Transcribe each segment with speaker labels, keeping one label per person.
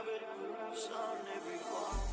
Speaker 1: private, it's on every wall.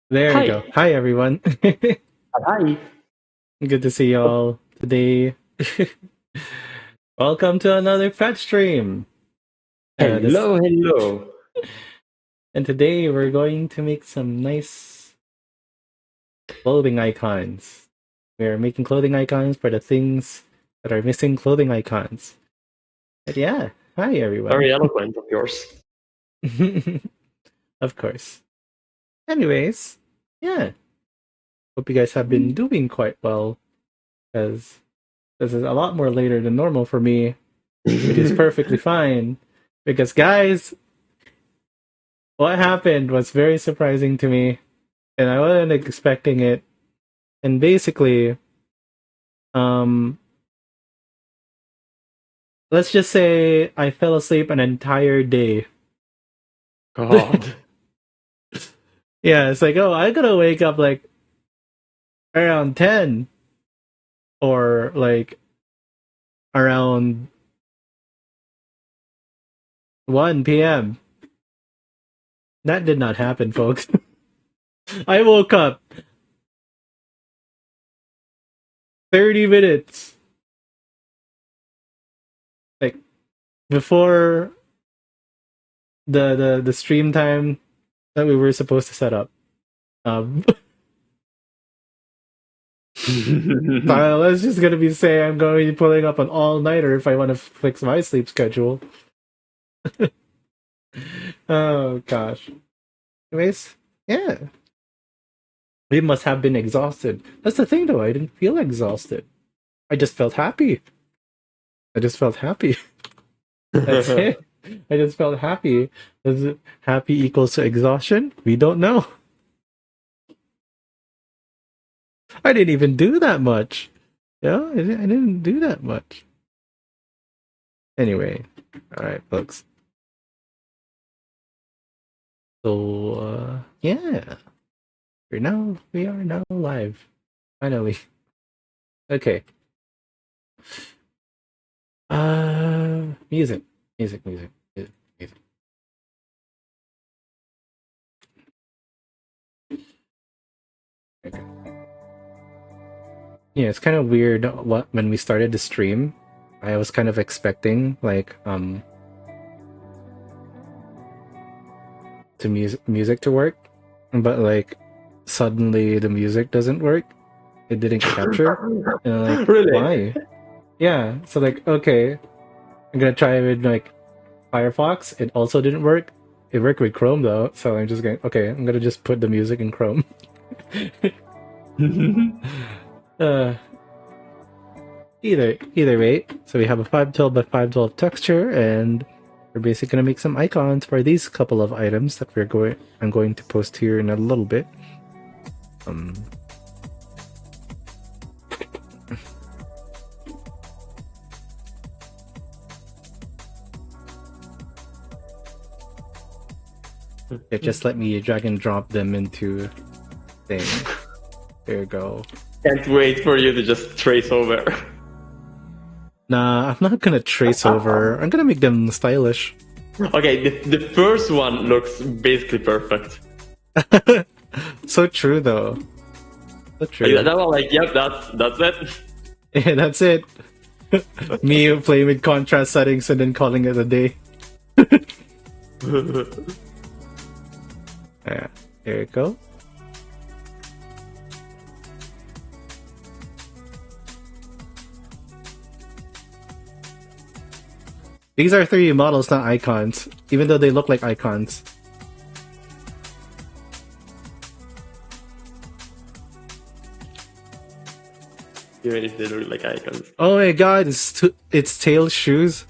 Speaker 2: There we
Speaker 3: Hi.
Speaker 2: go. Hi, everyone.
Speaker 3: Hi.
Speaker 2: Good to see you all today. Welcome to another Fetch stream. This
Speaker 3: Hello.
Speaker 2: and today we're going to make some nice clothing icons. We're making clothing icons for the things that are missing clothing icons. But yeah, hi everyone.
Speaker 3: Very eloquent of yours.
Speaker 2: Of course. Anyways, yeah. Hope you guys have been doing quite well, because this is a lot more later than normal for me, which is perfectly fine. Because, guys, what happened was very surprising to me, and I wasn't expecting it. And basically, let's just say I fell asleep an entire day.
Speaker 3: God.
Speaker 2: Yeah, it's like, oh, I gotta wake up like around 10 or like around 1 p.m. That did not happen, folks. I woke up 30 minutes like before the stream time that we were supposed to set up. So let's just gonna be say I'm going to be pulling up an all-nighter if I want to fix my sleep schedule. Oh gosh. Anyways, yeah. We must have been exhausted. That's the thing though, I didn't feel exhausted. I just felt happy. I just felt happy. That's it. I just felt happy. Is it happy equals to exhaustion? We don't know. I didn't even do that much. Yeah, I didn't do that much. Anyway, all right, folks. So yeah, we are now live. Finally. Okay. Music. Okay. Yeah, it's kind of weird when we started the stream. I was kind of expecting like to music to work, but like suddenly the music doesn't work. It didn't capture. And I'm like,
Speaker 3: Really?
Speaker 2: why? Yeah, so like, okay, I'm gonna try with like Firefox. It also didn't work. It worked with Chrome though, so I'm just going, okay, I'm gonna just put the music in Chrome. Either way, so we have a 512 by 512 texture, and we're basically gonna make some icons for these couple of items that I'm going to post here in a little bit. Just let me drag and drop them into thing. There you go.
Speaker 3: Can't wait for you to just trace over.
Speaker 2: Nah, I'm not gonna trace over. I'm gonna make them stylish.
Speaker 3: Okay, the first one looks basically perfect.
Speaker 2: So true though. So true.
Speaker 3: Like, that one, like, yep, that's it.
Speaker 2: Yeah, that's it. Me playing with contrast settings and then calling it a day. Yeah, there you go. These are 3D models, not icons, even though they look like icons.
Speaker 3: Even if they look like icons.
Speaker 2: Oh my god, it's tail shoes.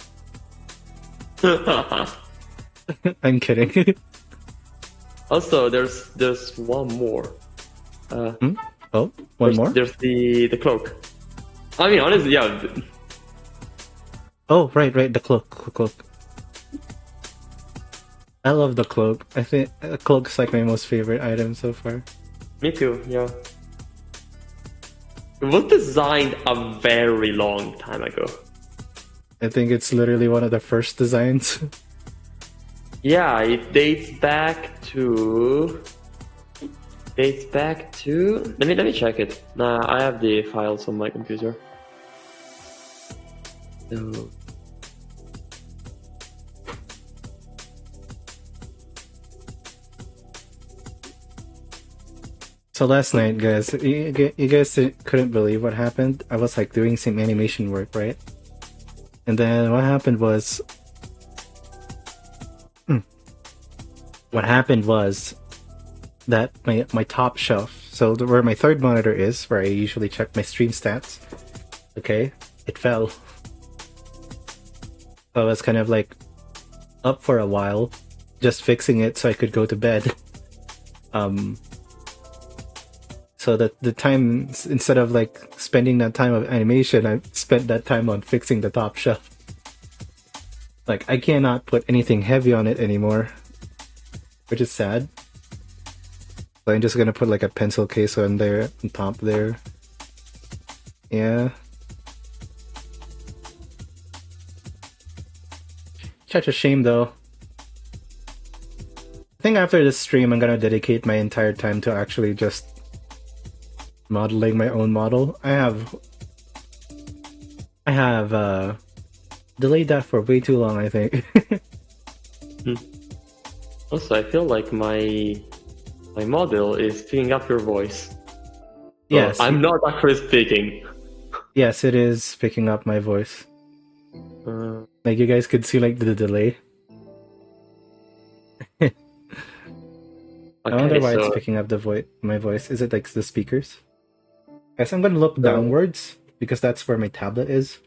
Speaker 2: I'm kidding.
Speaker 3: Also, there's one more.
Speaker 2: Oh, one more?
Speaker 3: There's the cloak. I mean, honestly, yeah.
Speaker 2: Oh, right, the cloak. I love the cloak. I think the cloak's like my most favorite item so far.
Speaker 3: Me too, yeah. It was designed a very long time ago.
Speaker 2: I think it's literally one of the first designs.
Speaker 3: Yeah, it dates back to... Let me check it. Nah, I have the files on my computer.
Speaker 2: So last night, guys, you guys couldn't believe what happened. I was like doing some animation work, right? And then what happened was... that my top shelf, so where my third monitor is, where I usually check my stream stats, okay, it fell. So I was kind of like up for a while, just fixing it so I could go to bed. So that the time, instead of like spending that time of animation, I spent that time on fixing the top shelf. Like, I cannot put anything heavy on it anymore, which is sad. So I'm just gonna put like a pencil case on there, on top there. Yeah. Such a shame though. I think after this stream, I'm gonna dedicate my entire time to actually just modeling my own model. I have delayed that for way too long, I think.
Speaker 3: Also, I feel like my model is picking up your voice.
Speaker 2: Yes.
Speaker 3: I'm not actually speaking.
Speaker 2: Yes, it is picking up my voice. Like, you guys could see like the delay.
Speaker 3: Okay,
Speaker 2: I wonder why
Speaker 3: so
Speaker 2: it's picking up my voice. Is it like the speakers? Guess I'm gonna look downwards because that's where my tablet is.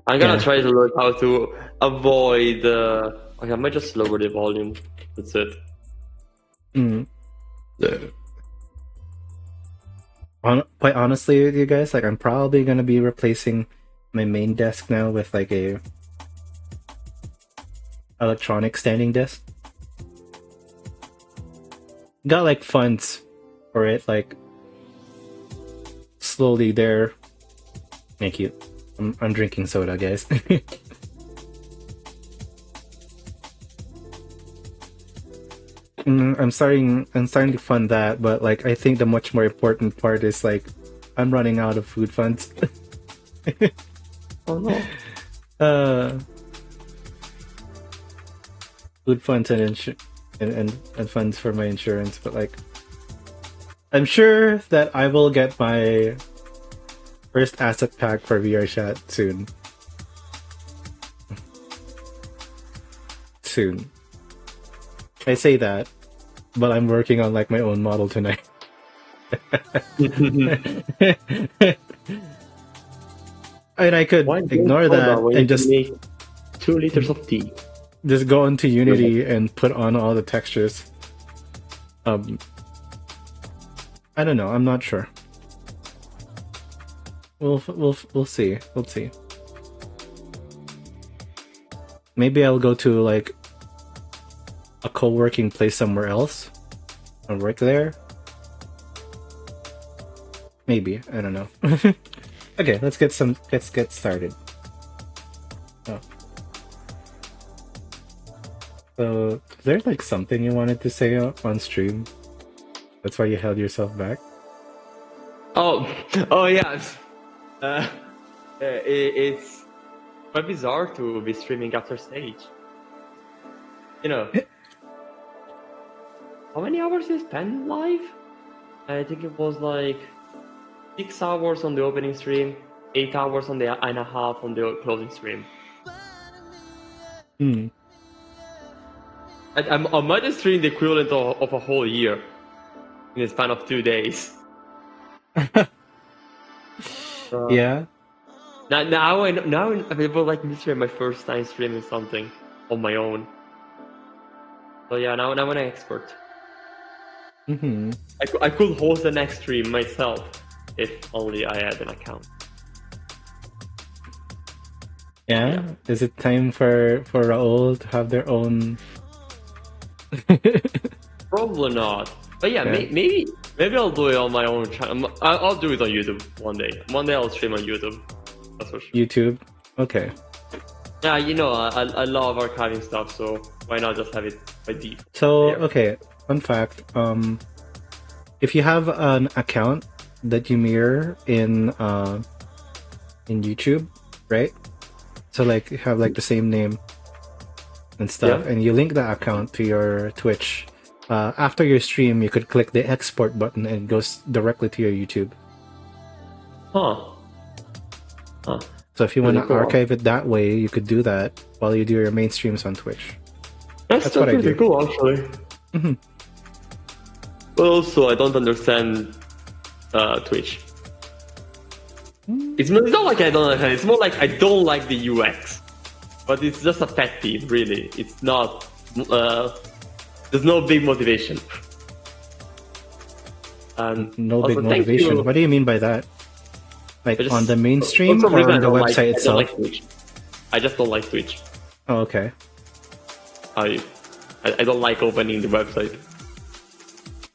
Speaker 3: I'm gonna try to learn how to avoid. Okay, I might just lower the volume. That's it.
Speaker 2: Quite honestly with you guys, like, I'm probably gonna be replacing my main desk now with like a electronic standing desk. Got like funds for it, like slowly there. Thank you. I'm drinking soda, guys. I'm starting to fund that, but like, I think the much more important part is like, I'm running out of food funds.
Speaker 3: Oh no.
Speaker 2: Food funds and funds for my insurance, but like, I'm sure that I will get my first asset pack for VR chat soon. Soon. I say that, but I'm working on like my own model tonight. And I could ignore that and just
Speaker 3: make 2 liters of tea.
Speaker 2: Just go into Unity and put on all the textures. I don't know. I'm not sure. We'll see. We'll see. Maybe I'll go to like a co-working place somewhere else and work there. Maybe, I don't know. Okay, let's get started. Oh. So, is there like something you wanted to say on stream? That's why you held yourself back?
Speaker 3: Oh yeah. It's quite bizarre to be streaming after stage. You know, how many hours you spend live? I think it was like 6 hours on the opening stream, 8 hours on the and a half on the closing stream. I might have streamed the equivalent of a whole year in the span of 2 days.
Speaker 2: Yeah.
Speaker 3: Now it was like literally my first time streaming something on my own. So yeah, now I'm an expert. I could host the next stream myself if only I had an account.
Speaker 2: Yeah? Is it time for Raul to have their own?
Speaker 3: Probably not. But yeah, maybe I'll do it on my own channel. I'll do it on YouTube one day. One day I'll stream on YouTube. That's for sure.
Speaker 2: YouTube? Okay.
Speaker 3: Yeah, you know, I love archiving stuff, so why not just have it by default?
Speaker 2: So, okay, fun fact. If you have an account that you mirror in YouTube, right? So like, you have like the same name and stuff, and you link that account to your Twitch. After your stream, you could click the export button and it goes directly to your YouTube. So if you want to archive it that way, you could do that while you do your main streams on Twitch.
Speaker 3: That's what I do. Cool, actually. But also, I don't understand Twitch. It's not like I don't understand. It's more like I don't like the UX. But it's just a pet peeve, really. It's not. There's no big motivation. And
Speaker 2: No
Speaker 3: also,
Speaker 2: big motivation. What do you mean by that? Like on the mainstream or on the website itself?
Speaker 3: I just don't like Twitch.
Speaker 2: Oh, okay.
Speaker 3: I don't like opening the website.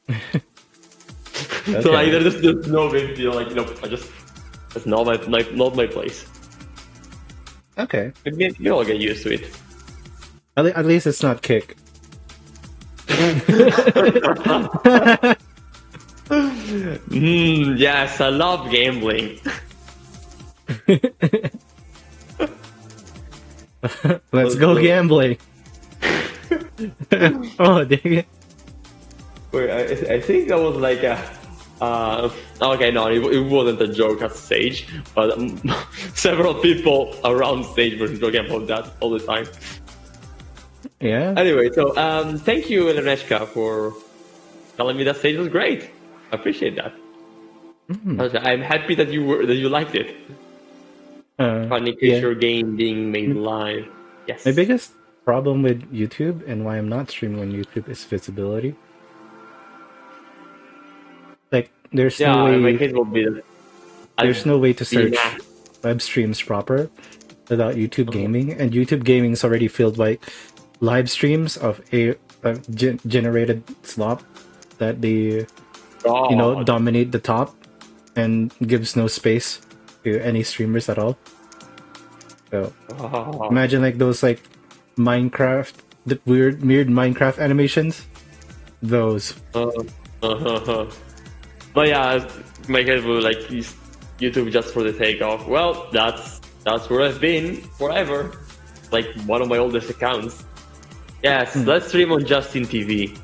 Speaker 2: Okay.
Speaker 3: So like, there's no big deal. Like, it's not my place.
Speaker 2: Okay.
Speaker 3: Maybe I'll get used to it.
Speaker 2: At least it's not Kick.
Speaker 3: Yes, I love gambling.
Speaker 2: Let's go gambling. Oh, dang it.
Speaker 3: Wait, I think that was like a. Okay, no, it wasn't a joke at stage, but several people around stage were joking about that all the time.
Speaker 2: Yeah.
Speaker 3: Anyway, so thank you, Eleneshka, for telling me that stage was great. I appreciate that. I'm happy that you liked it. Funny your game being made live. Yes.
Speaker 2: My biggest problem with YouTube and why I'm not streaming on YouTube is visibility. Like, there's no way.
Speaker 3: My case will be.
Speaker 2: There's no way to search web streams proper without YouTube Gaming, and YouTube Gaming is already filled by live streams of generated slop that they, dominate the top and gives no space to any streamers at all. So imagine like those like Minecraft, the weird Minecraft animations. Those.
Speaker 3: But yeah, my case will like use YouTube just for the sake of, well, that's where I've been forever. Like one of my oldest accounts. Yes, let's stream on Justin TV.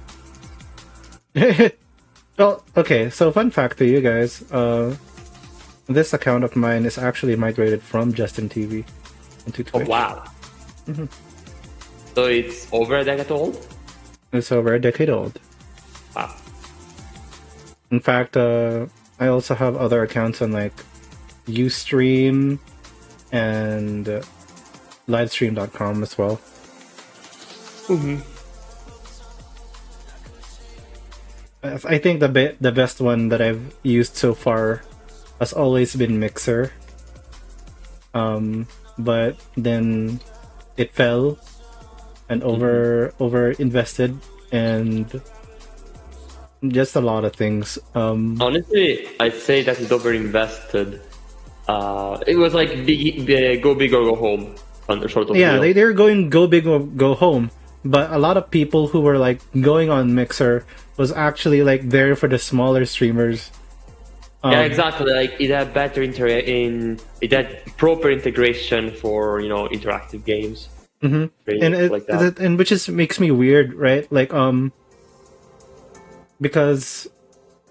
Speaker 2: Well, okay, so fun fact to you guys, this account of mine is actually migrated from Justin TV into Twitch.
Speaker 3: Oh, wow. So it's over a decade old?
Speaker 2: It's over a decade old.
Speaker 3: Wow.
Speaker 2: In fact, I also have other accounts on like Ustream and livestream.com as well. I think the best one that I've used so far has always been Mixer. But then it fell and over invested and just a lot of things.
Speaker 3: Honestly, I'd say that it's overinvested. It was like go big or go home.
Speaker 2: They're going go big or go home. But a lot of people who were like going on Mixer was actually like there for the smaller streamers.
Speaker 3: Yeah, exactly. Like it had better it had proper integration for interactive games.
Speaker 2: And and which makes me weird, right? Like because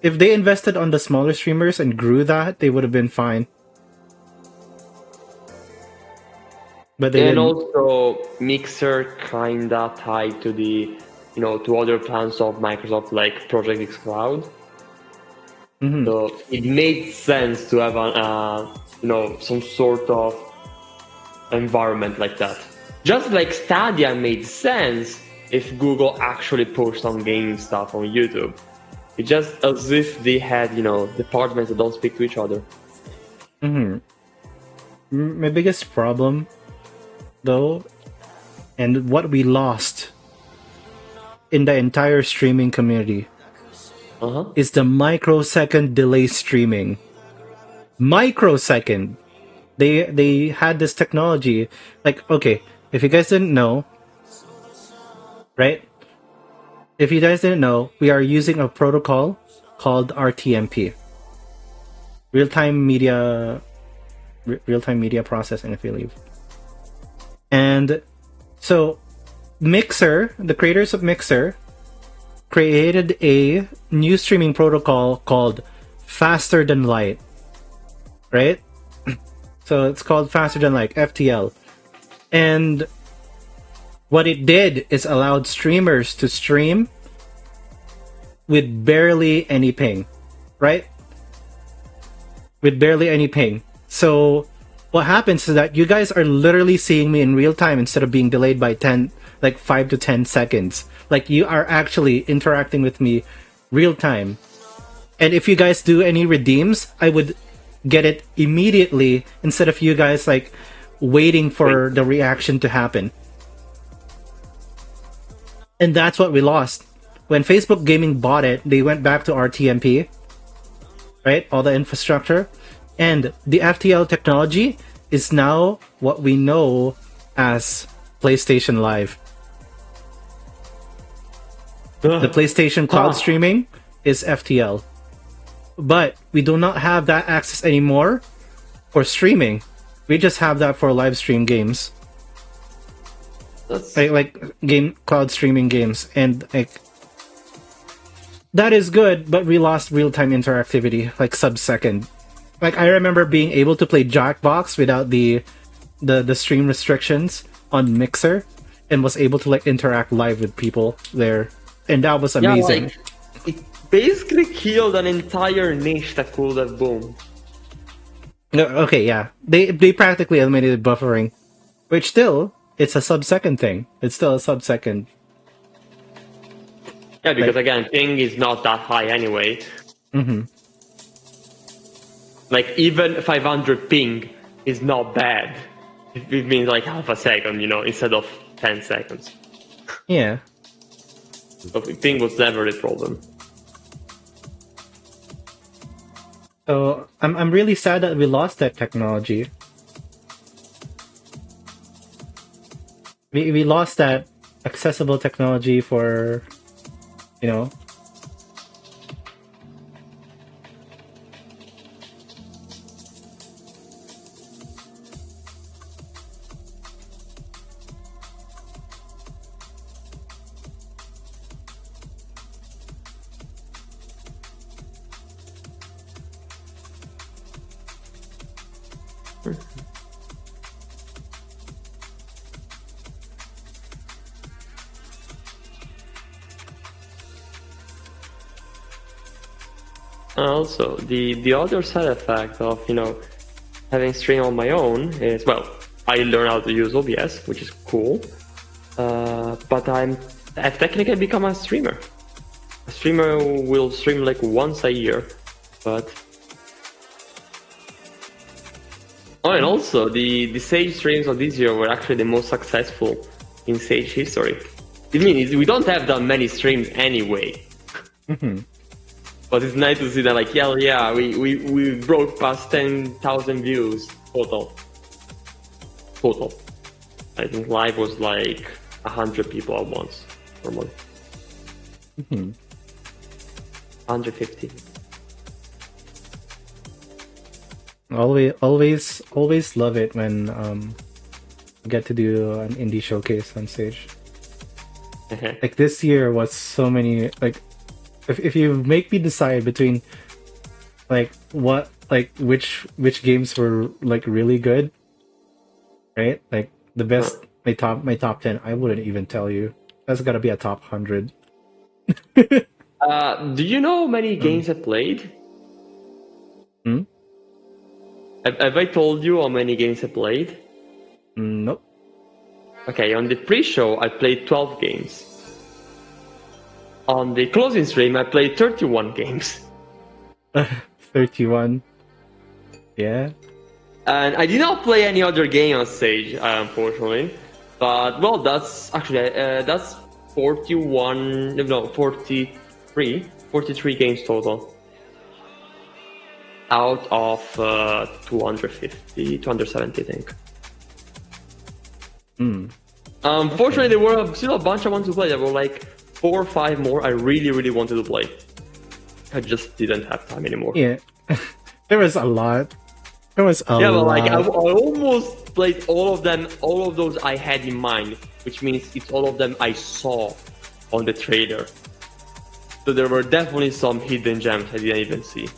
Speaker 2: if they invested on the smaller streamers and grew that, they would have been fine. But they didn't.
Speaker 3: Also Mixer kinda tied to the to other plans of Microsoft like Project X Cloud. So it made sense to have some sort of environment like that. Just like Stadia made sense if Google actually pushed some game stuff on YouTube. It's just as if they had departments that don't speak to each other.
Speaker 2: My biggest problem, though, and what we lost in the entire streaming community is the microsecond delay streaming. Microsecond. They had this technology. Like, okay, if you guys didn't know, right? If you guys didn't know, we are using a protocol called RTMP. Real-time media processing, I believe. And so Mixer, the creators of Mixer, created a new streaming protocol called Faster Than Light. Right? So it's called Faster Than Light, FTL. And what it did is allowed streamers to stream with barely any ping, right? With barely any ping. So what happens is that you guys are literally seeing me in real time instead of being delayed by 5 to 10 seconds. Like, you are actually interacting with me real time. And if you guys do any redeems, I would get it immediately instead of you guys like waiting for the reaction to happen. And that's what we lost. When Facebook Gaming bought it, they went back to RTMP, right? All the infrastructure. And the FTL technology is now what we know as PlayStation Live. The PlayStation Cloud streaming is FTL. But we do not have that access anymore for streaming. We just have that for live stream games. Like game cloud streaming games. And like, that is good, but we lost real-time interactivity, like sub-second. Like, I remember being able to play Jackbox without the stream restrictions on Mixer, and was able to like interact live with people there, and that was amazing.
Speaker 3: Yeah, like, it basically killed an entire niche that could have boomed.
Speaker 2: No, okay, yeah, they practically eliminated buffering, which still it's a sub-second thing. It's still a sub-second.
Speaker 3: Yeah, because like, again, ping is not that high anyway.
Speaker 2: Mm-hmm.
Speaker 3: Like, even 500 ping is not bad. It means like half a second, you know, instead of 10 seconds.
Speaker 2: Yeah.
Speaker 3: So ping was never the problem.
Speaker 2: So I'm really sad that we lost that technology. We lost that accessible technology for, you know.
Speaker 3: Also, the other side effect of, you know, having stream on my own is, well, I learned how to use OBS, which is cool, but I've technically become a streamer. A streamer will stream like once a year, but... Oh, and also, the Sage streams of this year were actually the most successful in Sage history. I mean, we don't have that many streams anyway.
Speaker 2: Mm-hmm.
Speaker 3: But it's nice to see that, like, yeah, we broke past 10,000 views total. I think live was like 100 people at once per month.
Speaker 2: Mm-hmm.
Speaker 3: 150.
Speaker 2: Always love it when we get to do an indie showcase on stage. Like, this year was so many, like, if you make me decide between like which games were like really good, right? Like the best, my top 10, I wouldn't even tell you. That's gotta be a top 100.
Speaker 3: Do you know how many games I played? Have I told you how many games I played?
Speaker 2: Nope.
Speaker 3: Okay, on the pre-show I played 12 games. On the closing stream, I played 31 games.
Speaker 2: 31. Yeah.
Speaker 3: And I did not play any other game on stage, unfortunately. But, well, that's actually, that's 43 games total. Out of 250, 270, I think. Unfortunately, there were still a bunch I wanted to play. There were like 4 or 5 more I really wanted to play. I just didn't have time anymore.
Speaker 2: Yeah. There was a lot. There was a lot.
Speaker 3: Yeah, but like I almost played all of them, all of those I had in mind, which means it's all of them I saw on the trailer. So there were definitely some hidden gems I didn't even see.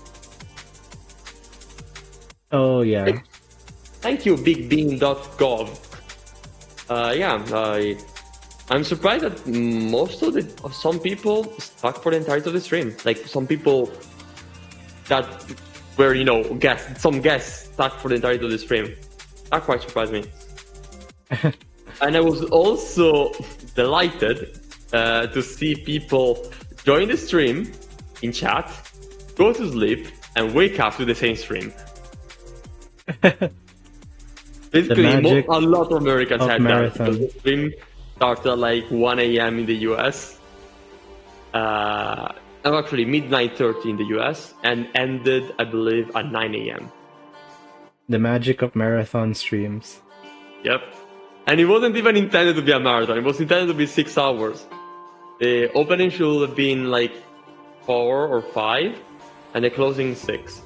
Speaker 2: Oh yeah.
Speaker 3: Thank you, bigbean.gov. Yeah, I'm surprised that most of some people stuck for the entirety of the stream. Like some people that were, some guests stuck for the entirety of the stream. That quite surprised me. And I was also delighted to see people join the stream in chat, go to sleep, and wake up to the same stream. Basically, a lot of Americans had that because the stream started at like 1 a.m. in the US. Actually, midnight 30 in the US, and ended, I believe, at 9 a.m.
Speaker 2: The magic of marathon streams.
Speaker 3: Yep. And it wasn't even intended to be a marathon. It was intended to be 6 hours. The opening should have been like 4 or 5, and the closing 6.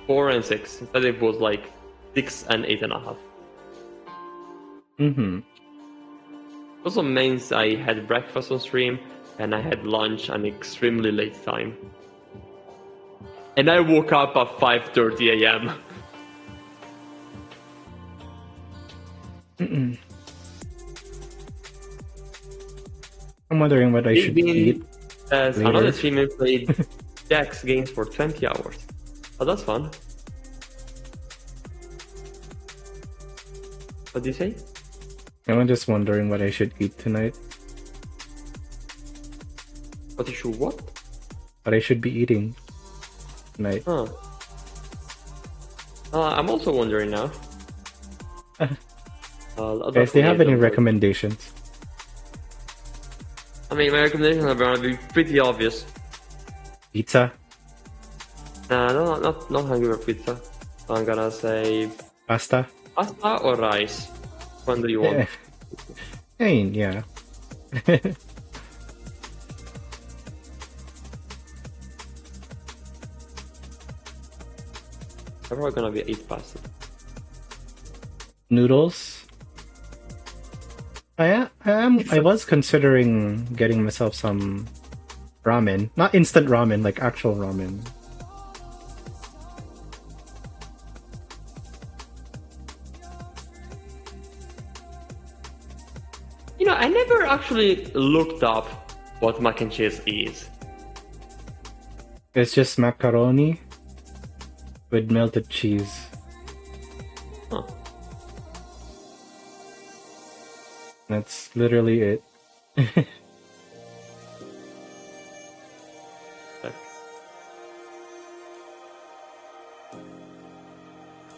Speaker 3: 4 and 6. Instead, it was like 6 and 8.5.
Speaker 2: Mm-hmm.
Speaker 3: Also means I had breakfast on stream, and I had lunch at an extremely late time. And I woke up at 5:30 a.m.
Speaker 2: I'm wondering what I should eat.
Speaker 3: Another streamer played Jack's games for 20 hours. Oh, that's fun. What did you say?
Speaker 2: I'm just wondering what I should eat tonight.
Speaker 3: What you should what?
Speaker 2: What I should be eating tonight.
Speaker 3: Huh. I'm also wondering now.
Speaker 2: Guys, do you have any recommendations?
Speaker 3: I mean, my recommendations are going to be pretty obvious.
Speaker 2: Pizza?
Speaker 3: No, not hungry for pizza. I'm gonna say
Speaker 2: Pasta?
Speaker 3: Pasta or rice? When do you want?
Speaker 2: Yeah.
Speaker 3: I'm probably gonna be 8 pasta.
Speaker 2: Noodles? I was considering getting myself some ramen. Not instant ramen, like actual ramen.
Speaker 3: I never actually looked up what mac and cheese is.
Speaker 2: It's just macaroni with melted cheese.
Speaker 3: Huh.
Speaker 2: That's literally it.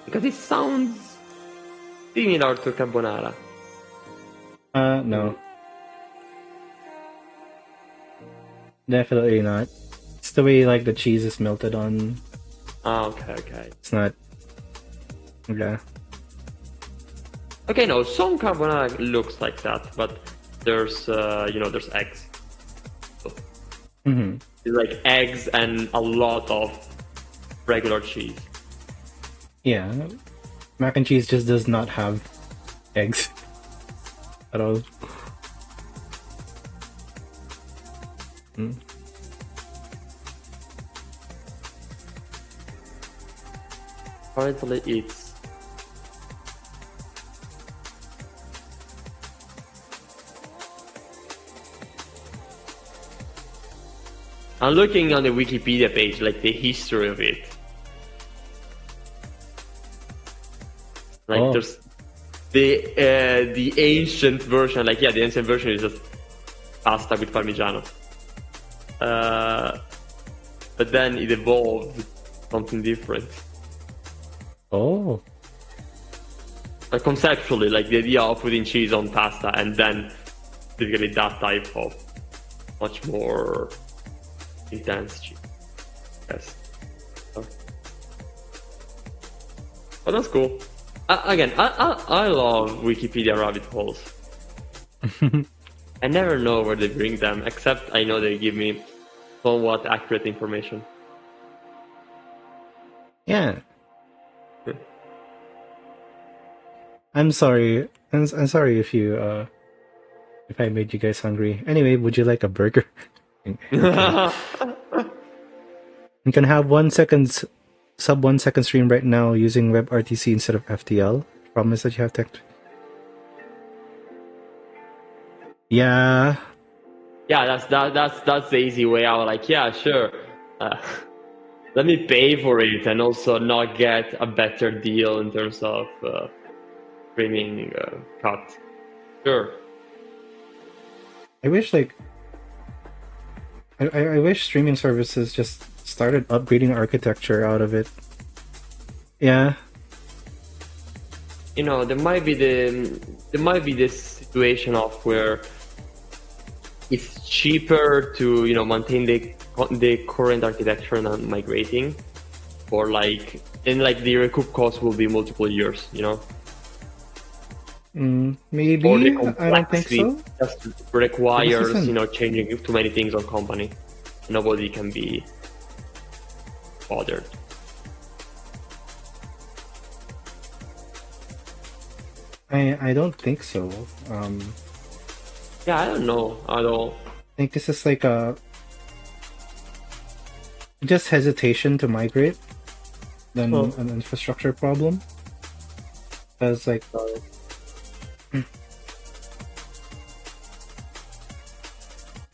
Speaker 3: Because it sounds similar to carbonara.
Speaker 2: No. Definitely not. It's the way like the cheese is melted on.
Speaker 3: Okay.
Speaker 2: It's not. Yeah.
Speaker 3: Okay, no, some carbonara looks like that, but there's there's eggs. So it's like eggs and a lot of regular cheese.
Speaker 2: Yeah. Mac and cheese just does not have eggs at all.
Speaker 3: Currently it's I'm looking on the Wikipedia page, like the history of it. Like there's the ancient version, like the ancient version is just pasta with Parmigiano. But then it evolved something different.
Speaker 2: Oh.
Speaker 3: Like conceptually, like the idea of putting cheese on pasta and then typically that type of much more intense cheese. Yes. But that's cool. Again, I love Wikipedia rabbit holes. I never know where they bring them, except I know they give me somewhat accurate information.
Speaker 2: Yeah. I'm sorry. I'm sorry if I made you guys hungry. Anyway, would you like a burger? You can have 1 second sub 1 second stream right now using WebRTC instead of FTL. Promise that you have tech. Yeah.
Speaker 3: Yeah, that's the easy way out. Like, yeah, sure. Let me pay for it and also not get a better deal in terms of streaming cut. Sure.
Speaker 2: I wish I wish streaming services just started upgrading architecture out of it. Yeah.
Speaker 3: There might be this situation of where it's cheaper to maintain the current architecture and not migrating, or the recoup cost will be multiple years.
Speaker 2: Maybe.
Speaker 3: Or the
Speaker 2: I don't think
Speaker 3: complexity
Speaker 2: so.
Speaker 3: just requires
Speaker 2: isn't-
Speaker 3: changing too many things on company. Nobody can be bothered.
Speaker 2: I don't think so.
Speaker 3: Yeah, I don't know at all.
Speaker 2: I think this is like a just hesitation to migrate than an infrastructure problem. Because like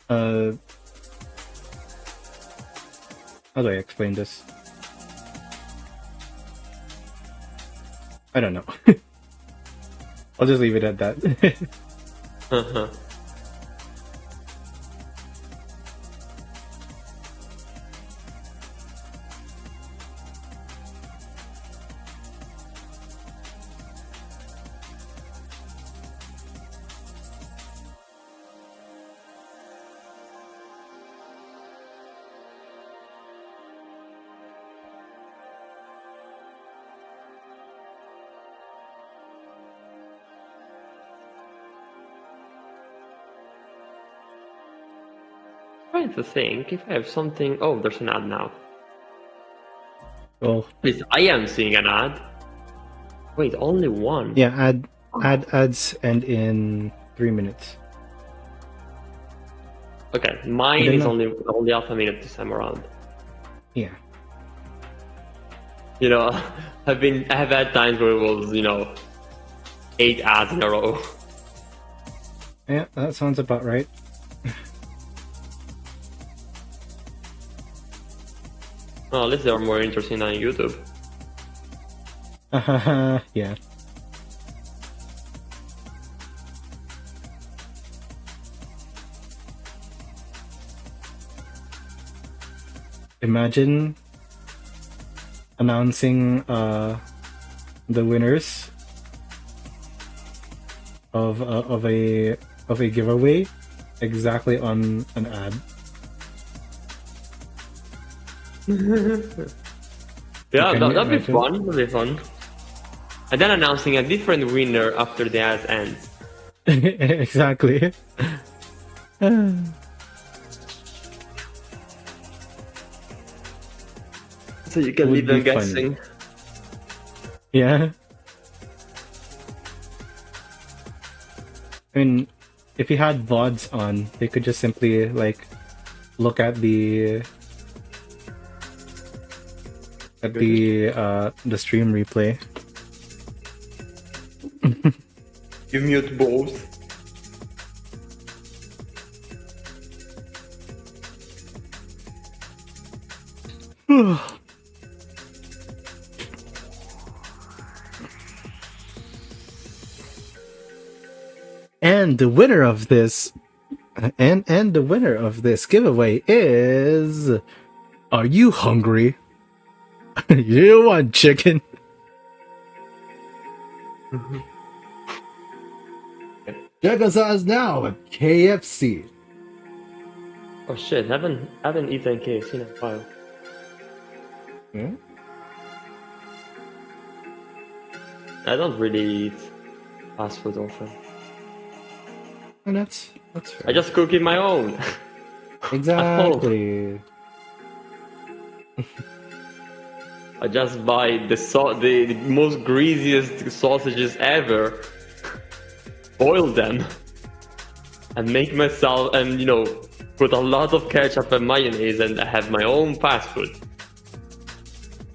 Speaker 2: how do I explain this? I don't know. I'll just leave it at that.
Speaker 3: Trying to think if I have something. Oh, there's an ad now.
Speaker 2: Oh.
Speaker 3: At least I am seeing an ad. Wait, only one?
Speaker 2: Yeah, ads end in 3 minutes.
Speaker 3: Okay, mine is only half a minute this time around.
Speaker 2: Yeah.
Speaker 3: I have had times where it was 8 ads in a row.
Speaker 2: Yeah, that sounds about right.
Speaker 3: Well, at least they are more interesting than YouTube.
Speaker 2: Yeah. Imagine announcing the winners of a giveaway exactly on an ad.
Speaker 3: Yeah,
Speaker 2: Can you
Speaker 3: that'd be
Speaker 2: imagine?
Speaker 3: fun. That'd be fun. And then announcing a different winner after the ad ends.
Speaker 2: Exactly.
Speaker 3: So you can
Speaker 2: Would
Speaker 3: leave them
Speaker 2: be funny.
Speaker 3: guessing.
Speaker 2: Yeah. I mean, if you had VODs on, they could just simply look at the stream replay.
Speaker 3: You mute both.
Speaker 2: And the winner of this giveaway is, are you hungry? You want chicken? Check us out now at KFC.
Speaker 3: Oh shit! Haven't eaten KFC in a while.
Speaker 2: Yeah?
Speaker 3: I don't really eat fast food often.
Speaker 2: And that's fair.
Speaker 3: I just cook it my own.
Speaker 2: Exactly.
Speaker 3: I just buy the most greasiest sausages ever, boil them, and make myself, and put a lot of ketchup and mayonnaise, and I have my own fast food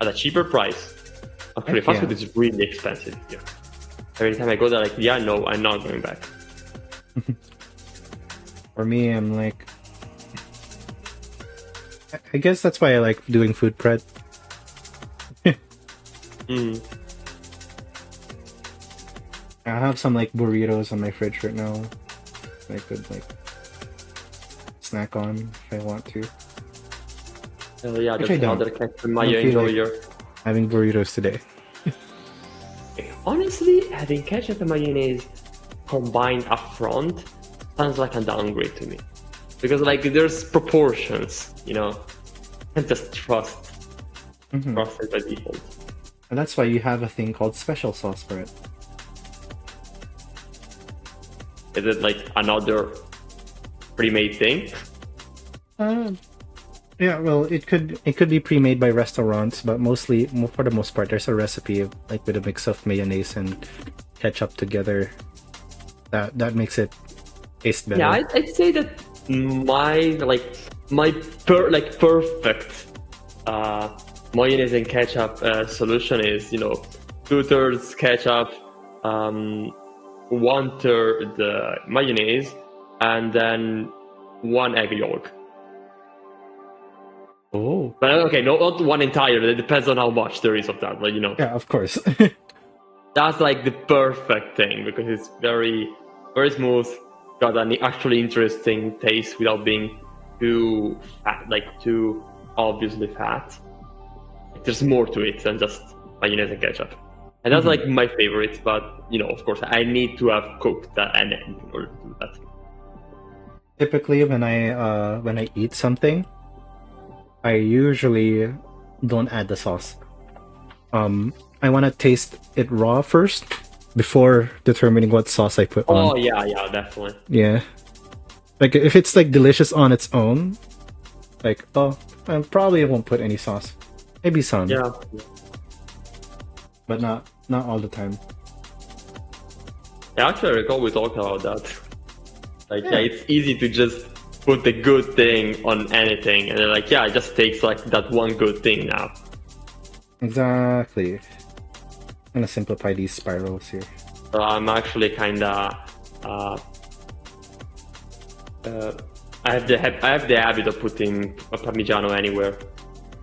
Speaker 3: at a cheaper price. Actually, fast food is really expensive here. Every time I go there, no, I'm not going back.
Speaker 2: For me, I'm like, I guess that's why I like doing food prep.
Speaker 3: Mm.
Speaker 2: I have some like burritos on my fridge right now. I could like snack on if I want to.
Speaker 3: Yeah,
Speaker 2: Actually,
Speaker 3: that's
Speaker 2: I
Speaker 3: another
Speaker 2: don't.
Speaker 3: question
Speaker 2: I
Speaker 3: I
Speaker 2: don't feel like
Speaker 3: enjoy.
Speaker 2: having burritos today.
Speaker 3: Honestly, having ketchup and mayonnaise combined up front sounds like a downgrade to me. Because like there's proportions, you know. You can't just trust it by default.
Speaker 2: And that's why you have a thing called special sauce for it.
Speaker 3: Is it like another pre-made thing?
Speaker 2: Yeah, well, it could be pre-made by restaurants, but mostly, for the most part, there's a recipe like with a mix of mayonnaise and ketchup together. That makes it taste better.
Speaker 3: Yeah, I'd say that my perfect mayonnaise and ketchup solution is 2/3 ketchup, 1/3 mayonnaise, and then 1 egg yolk.
Speaker 2: Oh,
Speaker 3: But okay, not one entire. It depends on how much there is of that. But
Speaker 2: yeah, of course.
Speaker 3: that's like the perfect thing because it's very, very smooth. Got an actually interesting taste without being too fat, like too obviously fat. There's more to it than just mayonnaise and ketchup, and that's like my favorite. But of course, I need to have cooked that and in order to do that.
Speaker 2: Typically, when I eat something, I usually don't add the sauce. I want to taste it raw first before determining what sauce I put on.
Speaker 3: Oh yeah, definitely.
Speaker 2: Yeah. Like if it's like delicious on its own, like I probably won't put any sauce. Maybe some.
Speaker 3: Yeah.
Speaker 2: But not all the time.
Speaker 3: Yeah, actually, I recall we talked about that. Like, yeah, it's easy to just put the good thing on anything, and then like, yeah, it just takes like that one good thing now.
Speaker 2: Exactly. I'm gonna simplify these spirals here.
Speaker 3: So I'm actually kinda, I have the habit of putting a Parmigiano anywhere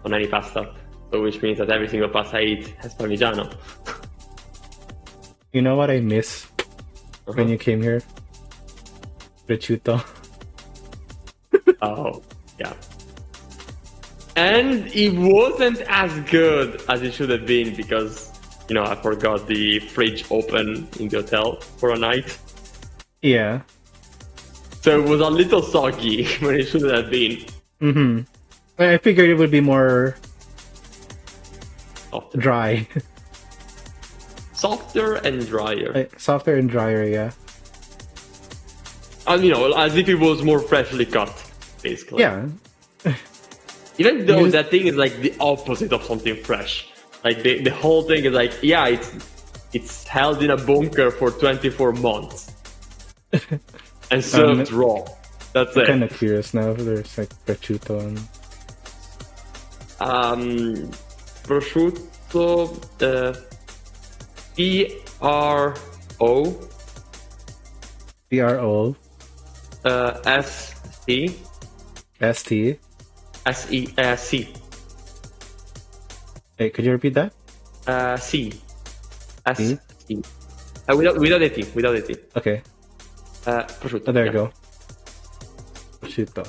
Speaker 3: on any pasta, so which means that every single pasta I eat has Parmigiano.
Speaker 2: You know what I miss when you came here? Prosciutto.
Speaker 3: Oh, yeah. And it wasn't as good as it should have been because, I forgot the fridge open in the hotel for a night.
Speaker 2: Yeah.
Speaker 3: So it was a little soggy when it shouldn't have been.
Speaker 2: I figured it would be more
Speaker 3: Softer.
Speaker 2: dry.
Speaker 3: Softer and drier.
Speaker 2: Softer and drier, yeah.
Speaker 3: And, as if it was more freshly cut, basically.
Speaker 2: Yeah.
Speaker 3: Even though that thing is like the opposite of something fresh. Like the whole thing is like, yeah, it's held in a bunker for 24 months and served raw. That's it.
Speaker 2: I'm kind of curious now if there's like prosciutto
Speaker 3: and... prosciutto, P-R-O
Speaker 2: PRO
Speaker 3: S-C
Speaker 2: ST.
Speaker 3: S-E-C.
Speaker 2: Hey, could you repeat that?
Speaker 3: C. S-C. Without a T.
Speaker 2: Okay.
Speaker 3: Prosciutto.
Speaker 2: Oh, there you go. Prosciutto.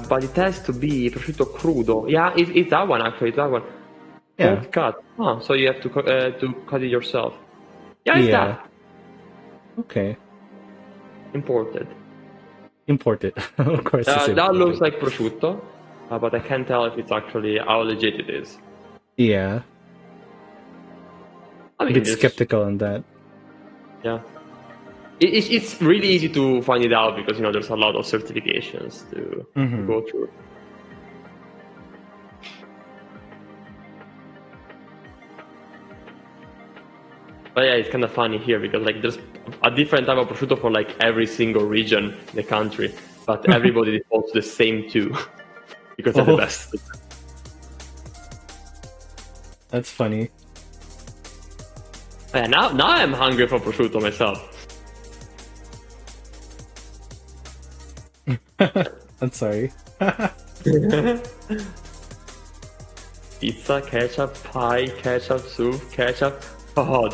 Speaker 3: But it has to be prosciutto crudo. Yeah, it's that one actually. It's that one.
Speaker 2: Yeah.
Speaker 3: Cold cut. Oh, so you have to cut it yourself. Yeah, it's that.
Speaker 2: Okay.
Speaker 3: Imported.
Speaker 2: Of course. It's
Speaker 3: That looks like prosciutto, but I can't tell if it's actually how legit it is.
Speaker 2: Yeah.
Speaker 3: I mean,
Speaker 2: A bit skeptical on that.
Speaker 3: Yeah. It's really easy to find it out because there's a lot of certifications to go through. But yeah, it's kind of funny here because like there's a different type of prosciutto for like every single region in the country, but everybody defaults to the same two because they're the best.
Speaker 2: That's funny.
Speaker 3: Yeah, now I'm hungry for prosciutto myself.
Speaker 2: I'm sorry.
Speaker 3: Pizza, ketchup, pie, ketchup, soup, ketchup. God,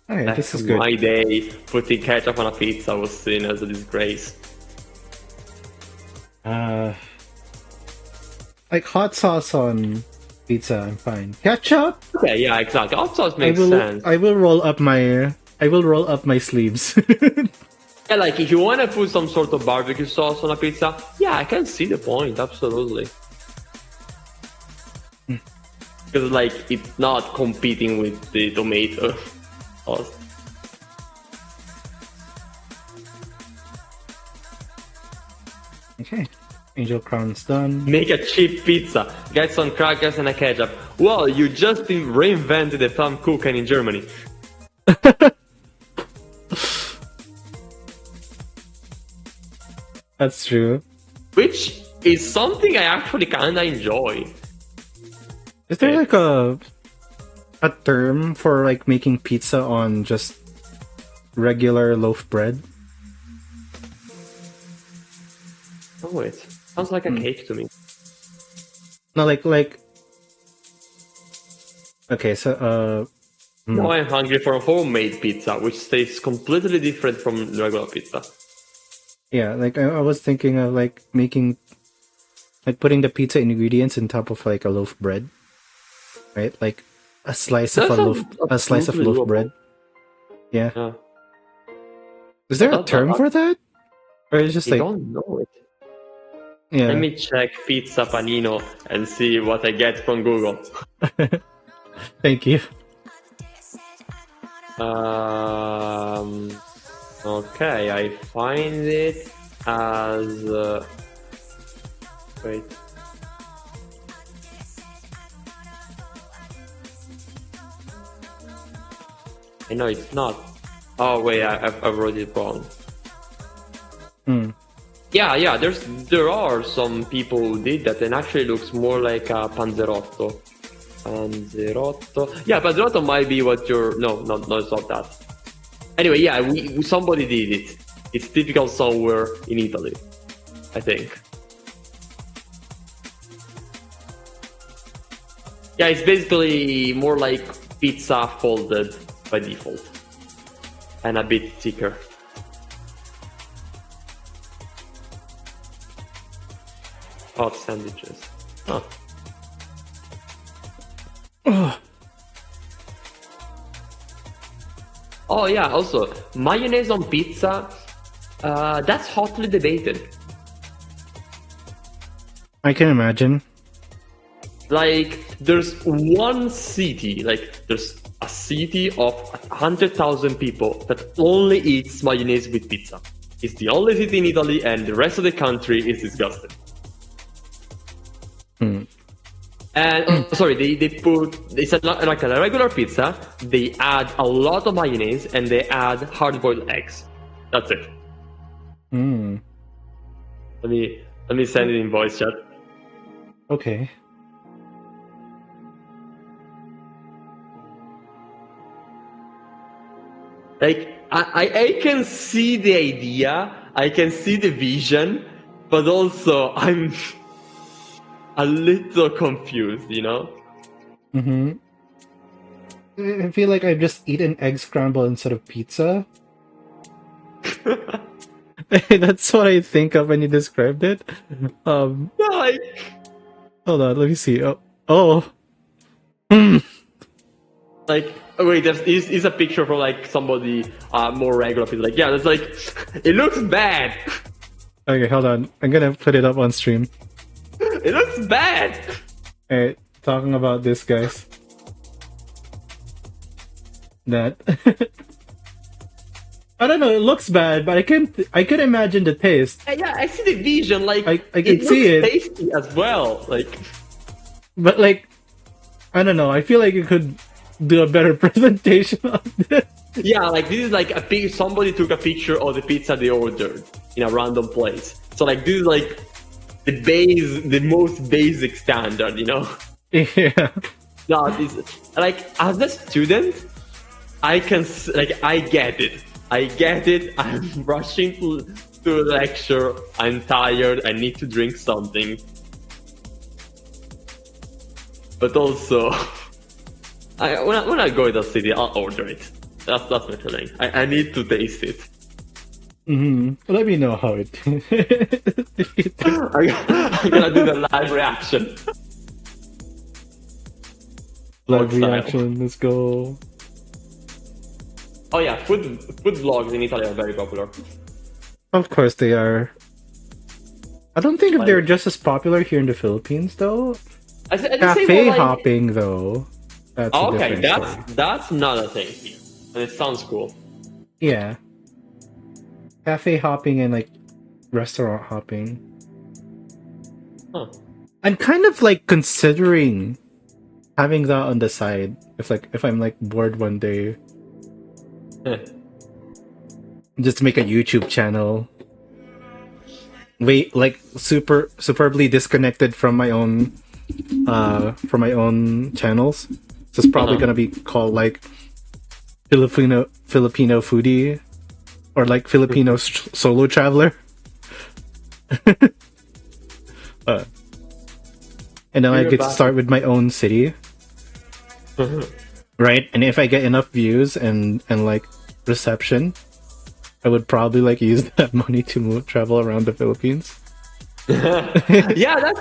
Speaker 2: Alright,
Speaker 3: back
Speaker 2: this
Speaker 3: to
Speaker 2: is good.
Speaker 3: my day, putting ketchup on a pizza was seen as a disgrace.
Speaker 2: Like hot sauce on pizza, I'm fine. Ketchup?
Speaker 3: Okay, yeah, exactly. Hot sauce
Speaker 2: I
Speaker 3: makes
Speaker 2: will.
Speaker 3: sense.
Speaker 2: I will roll up my. I will roll up my sleeves.
Speaker 3: Yeah, like if you want to put some sort of barbecue sauce on a pizza, yeah, I can see the point, absolutely. Because like it's not competing with the tomato sauce.
Speaker 2: Okay, angel crown's done.
Speaker 3: Make a cheap pizza, get some crackers and a ketchup. Well, you just reinvented the Pfannkuchen in Germany.
Speaker 2: That's true.
Speaker 3: Which is something I actually kinda enjoy.
Speaker 2: Is there like a term for like making pizza on just regular loaf bread?
Speaker 3: Oh, it sounds like a cake to me.
Speaker 2: No, like. Okay, so
Speaker 3: Now I'm hungry for a homemade pizza, which tastes completely different from regular pizza.
Speaker 2: yeah, like I was thinking of like making, like putting the pizza ingredients on top of like a loaf bread, right? Like a slice of
Speaker 3: That
Speaker 2: a loaf,
Speaker 3: sounds
Speaker 2: a slice of
Speaker 3: absolutely
Speaker 2: loaf
Speaker 3: doable.
Speaker 2: bread. Yeah.
Speaker 3: Yeah.
Speaker 2: Is there a
Speaker 3: That-
Speaker 2: term
Speaker 3: that-
Speaker 2: for that? Or it's just
Speaker 3: I
Speaker 2: like,
Speaker 3: don't know it.
Speaker 2: yeah.
Speaker 3: Let me check pizza panino and see what I get from Google.
Speaker 2: Thank you.
Speaker 3: Okay, I find it as. Wait. I know it's not. Oh wait, I wrote it wrong.
Speaker 2: Hmm.
Speaker 3: Yeah. There are some people who did that, and actually looks more like a panzerotto. Panzerotto. Yeah, panzerotto might be what you're. No, it's not that. Anyway, yeah, somebody did it. It's typical somewhere in Italy, I think. Yeah, it's basically more like pizza folded by default, and a bit thicker. Hot sandwiches. Huh. Oh yeah, also mayonnaise on pizza. That's hotly debated.
Speaker 2: I can imagine.
Speaker 3: Like, there's one city, like there's a city of 100,000 people that only eats mayonnaise with pizza. It's the only city in Italy, and the rest of the country is disgusted. And sorry, they put, it's like a regular pizza. They add a lot of mayonnaise and they add hard-boiled eggs. That's it.
Speaker 2: Hmm.
Speaker 3: Let me send it in voice chat.
Speaker 2: Okay.
Speaker 3: Like I can see the idea, I can see the vision, but also I'm a little confused, you know?
Speaker 2: Mm-hmm. I feel like I've just eaten egg scramble instead of pizza. That's what I think of when you described it.
Speaker 3: Like,
Speaker 2: Hold on, let me see. Oh. Hmm.
Speaker 3: like wait, is a picture from like somebody more regular people. Like, yeah, that's like it looks bad.
Speaker 2: Okay, hold on. I'm gonna put it up on stream.
Speaker 3: It looks bad.
Speaker 2: Alright, talking about this, guys. That I don't know. It looks bad, but I can imagine the taste.
Speaker 3: Yeah, I see the vision. Like,
Speaker 2: I can see it.
Speaker 3: tasty as well. Like,
Speaker 2: But like, I don't know. I feel like you could do a better presentation of this.
Speaker 3: yeah, like this is like a somebody took a picture of the pizza they ordered in a random place. So like this is like the most basic standard, you know?
Speaker 2: Yeah.
Speaker 3: No, this like as a student, I can like I get it. I get it. I'm rushing to lecture. I'm tired. I need to drink something. But also, when I go to the city, I'll order it. That's my feeling. I need to taste it.
Speaker 2: Let me know how it.
Speaker 3: I'm gonna do the live reaction.
Speaker 2: Live reaction. Let's go.
Speaker 3: Oh yeah, food vlogs in Italy are very popular.
Speaker 2: Of course they are. I don't think if they're just as popular here in the Philippines, though. Cafe hopping, though. That's a different story.
Speaker 3: That's another thing here, and it sounds cool.
Speaker 2: Yeah. Cafe hopping and like restaurant hopping.
Speaker 3: Huh.
Speaker 2: I'm kind of like considering having that on the side. If I'm like bored one day. Just make a YouTube channel. Wait, like superbly disconnected from my own channels. So it's probably gonna be called like Filipino foodie, or like Filipino solo traveler. And then I get to start with my own city, right? And if I get enough views and like reception, I would probably like use that money to travel around the Philippines.
Speaker 3: Yeah,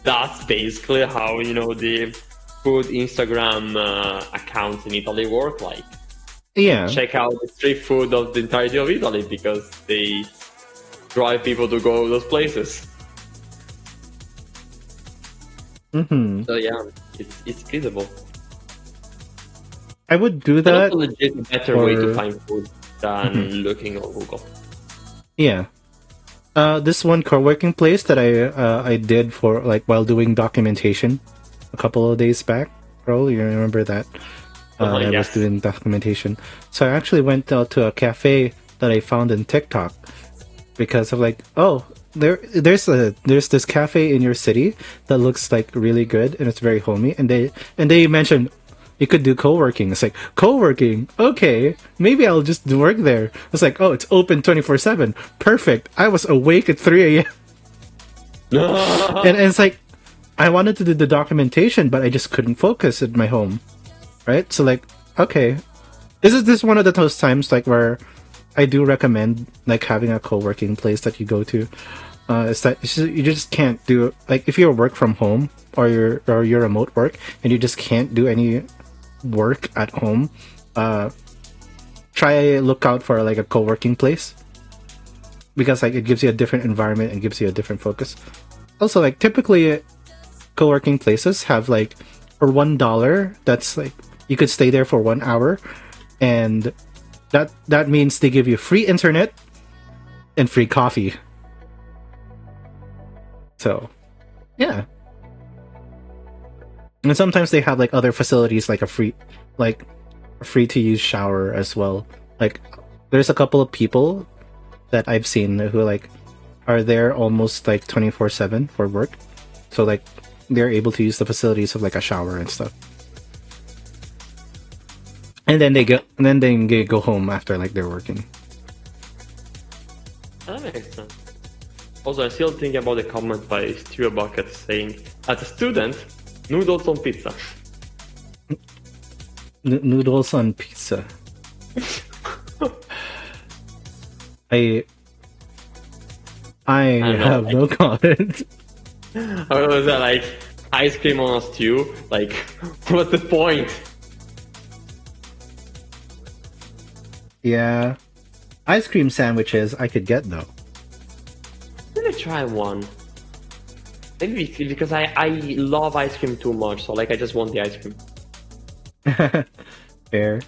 Speaker 3: that's basically how the food Instagram accounts in Italy work. Like, check out the street food of the entirety of Italy because they drive people to go to those places. So yeah, it's feasible.
Speaker 2: I would do that.
Speaker 3: It's a legit better way to find food than looking on Google.
Speaker 2: Yeah. This one co-working place that I did for like while doing documentation a couple of days back. Probably you remember that. I was doing documentation. So I actually went out to a cafe that I found in TikTok because of like, oh, there's this cafe in your city that looks like really good and it's very homey, and they mentioned you could do co-working. It's like, co-working? Okay, maybe I'll just work there. It's like, oh, it's open 24/7. Perfect. I was awake at 3 a.m. and it's like, I wanted to do the documentation, but I just couldn't focus at my home. Right? So like, okay. This is one of those times like where I do recommend like having a co-working place that you go to. It's that you just can't do, like, if you work from home or you're remote work and you just can't do any work at home, try look out for like a co-working place, because like it gives you a different environment and gives you a different focus. Also, like, typically co-working places have like for $1, that's like you could stay there for 1 hour, and that means they give you free internet and free coffee. So yeah. And sometimes they have like other facilities like a free to use shower as well. Like, there's a couple of people that I've seen who like are there almost like 24/7 for work. So like they're able to use the facilities of like a shower and stuff. And then they go home after like they're working.
Speaker 3: That makes sense. Also, I'm still thinking about the comment by Stuart Bucket saying, as a student, noodles on pizza.
Speaker 2: Noodles on pizza. I have no comment.
Speaker 3: Or was that like ice cream on a stew? Like, what's the point?
Speaker 2: Yeah. Ice cream sandwiches I could get though.
Speaker 3: Let me try one. Maybe because I love ice cream too much, so like I just want the ice cream.
Speaker 2: Fair.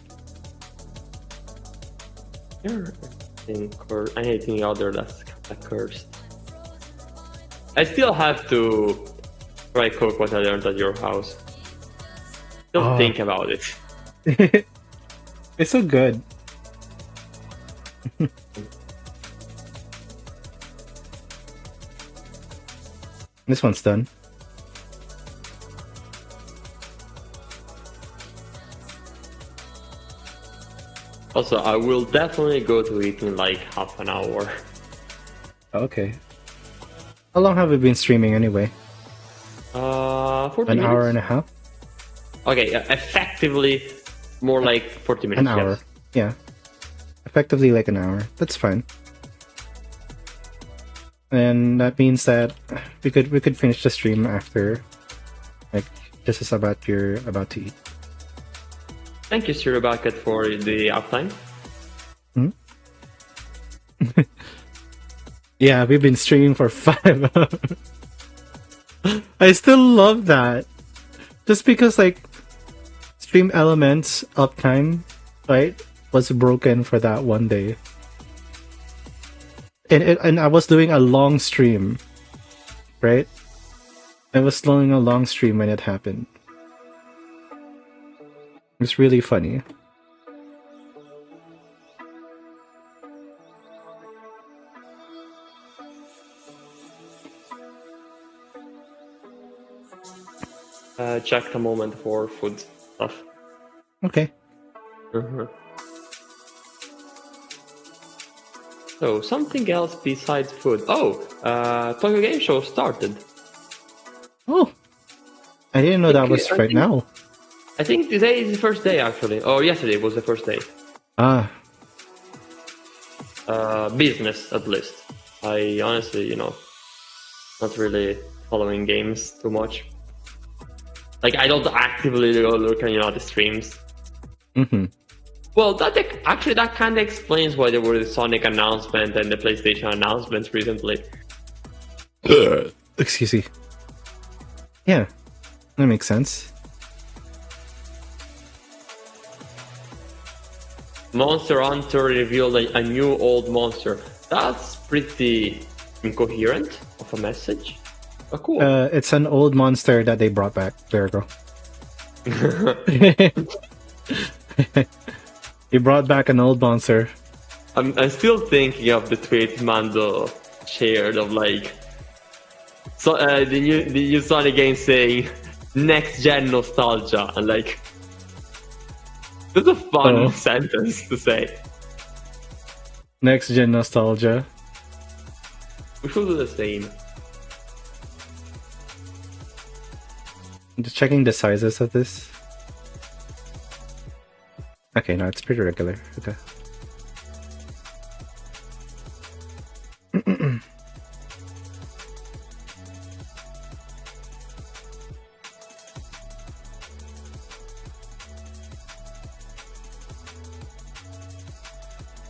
Speaker 3: Anything other that's cursed. I still have to try cook what I learned at your house. Don't think about it.
Speaker 2: It's so good. This one's done.
Speaker 3: Also, I will definitely go to it in like half an hour.
Speaker 2: Okay. How long have we been streaming anyway?
Speaker 3: 40
Speaker 2: An
Speaker 3: minutes?
Speaker 2: hour and a half?
Speaker 3: Okay, effectively more like 40 minutes.
Speaker 2: An hour.
Speaker 3: Yes.
Speaker 2: Yeah. Effectively like an hour. That's fine. And that means that we could finish the stream after, like, just as about you're about to eat.
Speaker 3: Thank you, Sir Bucket, for the uptime.
Speaker 2: Yeah, we've been streaming for 5 hours. I still love that. Just because, like, Stream Elements uptime, right, was broken for that one day. And I was doing a long stream, right? I was doing a long stream when it happened. It's really funny.
Speaker 3: Check the moment for food stuff.
Speaker 2: Okay.
Speaker 3: So, something else besides food. Oh, Tokyo Game Show started.
Speaker 2: Oh, I didn't know that was right now.
Speaker 3: I think today is the first day, actually. Or yesterday was the first day.
Speaker 2: Ah.
Speaker 3: Business, at least. I honestly, not really following games too much. Like, I don't actively go look at the streams. Well, that kind of explains why there were the Sonic announcement and the PlayStation announcements recently.
Speaker 2: Excuse me. Yeah, that makes sense.
Speaker 3: Monster Hunter revealed a new old monster. That's pretty incoherent of a message. But cool.
Speaker 2: It's an old monster that they brought back. There we go. He brought back an old monster.
Speaker 3: I'm still thinking of the tweet Mando shared of like, so the new Sonic game saying next gen nostalgia, and like, that's a fun sentence to say.
Speaker 2: Next gen nostalgia.
Speaker 3: We should do the same.
Speaker 2: I'm just checking the sizes of this. Okay, no, it's pretty regular. Okay.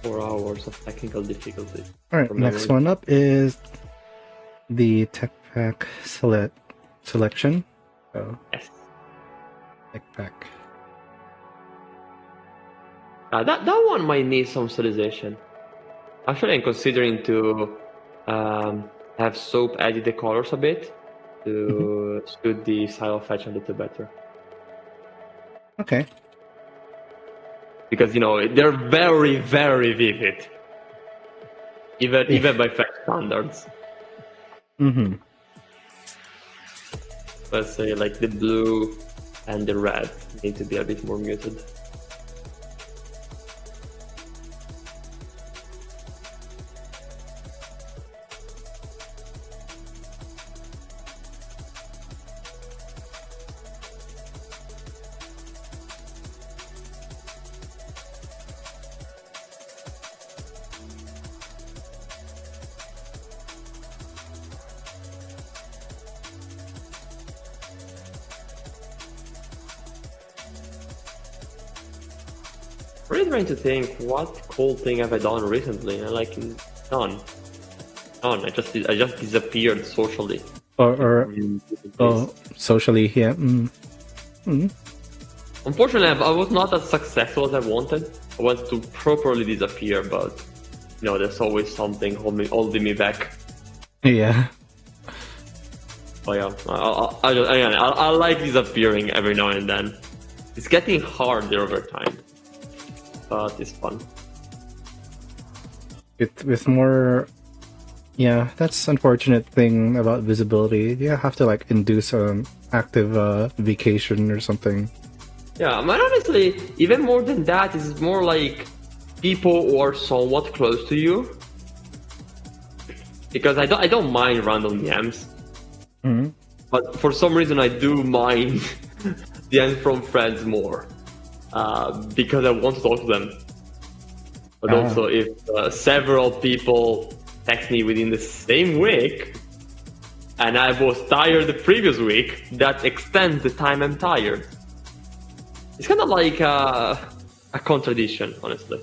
Speaker 3: 4 hours of technical difficulty.
Speaker 2: Alright, next one up is the Tech Pack selection. So,
Speaker 3: yes.
Speaker 2: Tech Pack.
Speaker 3: That one might need some stylization. Actually, I'm considering to have Soap edit the colors a bit to suit the style of Fetch a little better.
Speaker 2: Okay.
Speaker 3: Because they're very, very vivid, even by Fetch standards. Let's say like the blue and the red need to be a bit more muted. Really trying to think what cool thing have I done recently, and like none. I just disappeared socially.
Speaker 2: Or socially, yeah.
Speaker 3: Unfortunately, I was not as successful as I wanted. I wanted to properly disappear, but there's always something holding me back.
Speaker 2: Yeah.
Speaker 3: Oh yeah, I like disappearing every now and then. It's getting harder over time, but it's fun.
Speaker 2: With more, yeah, that's unfortunate thing about visibility. You have to like induce an active vacation or something.
Speaker 3: Yeah, but honestly, even more than that, it's more like people who are somewhat close to you, because I don't mind random DMs, but for some reason I do mind DMs from friends more, because I want to talk to them. But also, if several people text me within the same week, and I was tired the previous week, that extends the time I'm tired. It's kind of like a contradiction, honestly.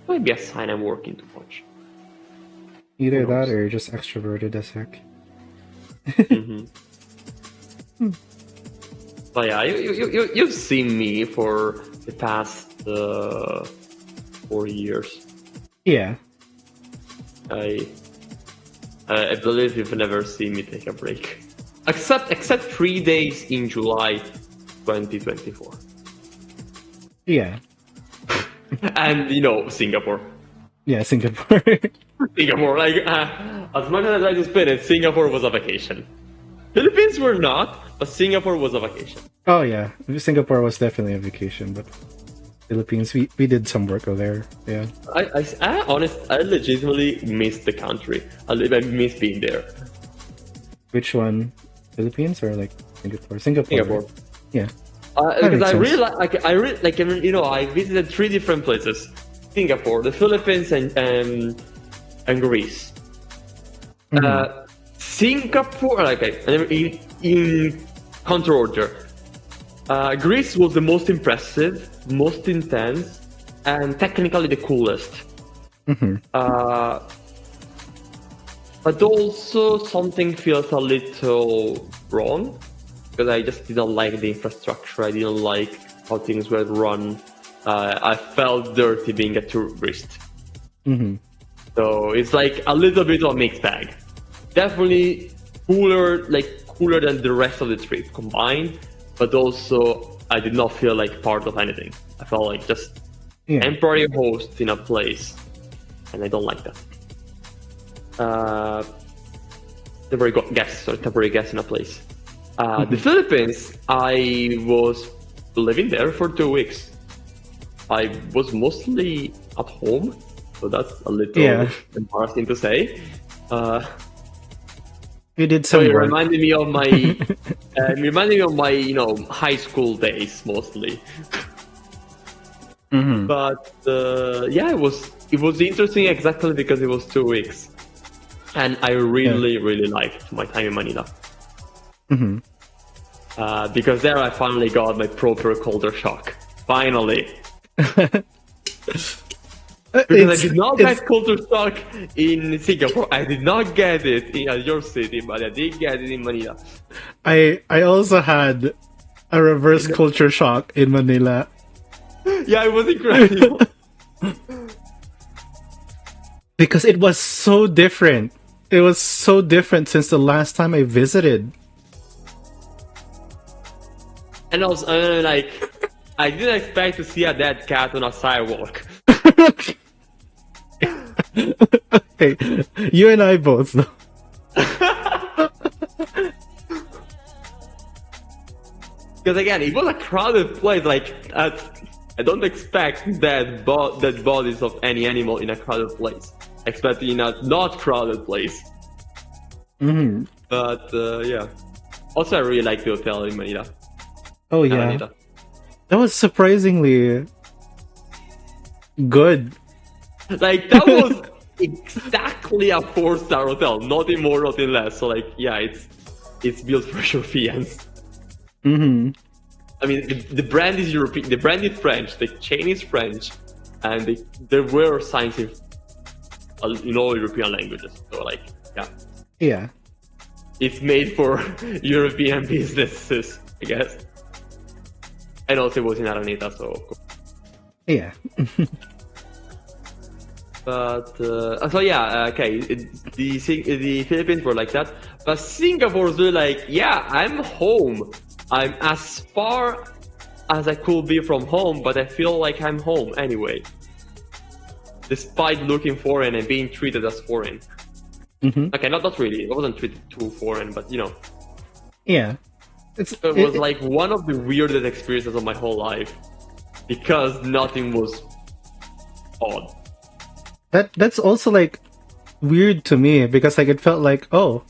Speaker 3: Maybe a sign I'm working too much.
Speaker 2: Either that or you're just extroverted as heck.
Speaker 3: But yeah, you've seen me for the past 4 years.
Speaker 2: Yeah.
Speaker 3: I believe you've never seen me take a break, except 3 days in July 2024.
Speaker 2: Yeah.
Speaker 3: And Singapore.
Speaker 2: Yeah, Singapore.
Speaker 3: Singapore, like as much as I like to spend it, Singapore was a vacation. Philippines were not, but Singapore was a vacation.
Speaker 2: Oh yeah, Singapore was definitely a vacation, but Philippines, we did some work over there. Yeah.
Speaker 3: I legitimately miss the country. I miss being there.
Speaker 2: Which one? Philippines or like Singapore? Singapore. Right? Yeah.
Speaker 3: Because I really like. I visited 3 different places: Singapore, the Philippines, and Greece. Singapore, in counter order. Greece was the most impressive, most intense, and technically the coolest. But also something feels a little wrong, because I just didn't like the infrastructure. I didn't like how things were run. I felt dirty being a tourist. So it's like a little bit of a mixed bag. Definitely cooler than the rest of the trip combined, but also I did not feel like part of anything. I felt like just temporary host in a place, and I don't like that. Temporary guest in a place. The Philippines, I was living there for 2 weeks. I was mostly at home, so that's a little embarrassing to say.
Speaker 2: You did some work.
Speaker 3: It reminded me of my, high school days mostly. But it was interesting exactly because it was 2 weeks, and I really liked my time in Manila. Because there I finally got my proper culture shock. Finally. Because I did not get culture shock in Singapore. I did not get it in your city, but I did get it in Manila.
Speaker 2: I also had a reverse culture shock in Manila.
Speaker 3: Yeah, it was incredible.
Speaker 2: Because it was so different. It was so different since the last time I visited.
Speaker 3: And also, I didn't expect to see a dead cat on a sidewalk.
Speaker 2: Hey, you and I both know.
Speaker 3: Because again, it was a crowded place. I don't expect dead bodies of any animal in a crowded place, especially in a not crowded place. But yeah. Also, I really like the hotel in Manila.
Speaker 2: Oh yeah,
Speaker 3: Manila.
Speaker 2: That was surprisingly good.
Speaker 3: That was exactly a 4-star hotel, nothing more, nothing less. So it's built for Europeans. I mean, the brand is European, the brand is French, the chain is French, and there were signs in all European languages. So
Speaker 2: yeah,
Speaker 3: it's made for European businesses, I guess. And also it was in Araneta, so
Speaker 2: yeah.
Speaker 3: But okay. The Philippines were like that, but Singapore was really I'm home. I'm as far as I could be from home, but I feel like I'm home anyway, despite looking foreign and being treated as foreign. Okay, not really. I wasn't treated too foreign, but
Speaker 2: yeah,
Speaker 3: it was like one of the weirdest experiences of my whole life. because nothing was odd.
Speaker 2: That's also like weird to me because like it felt like a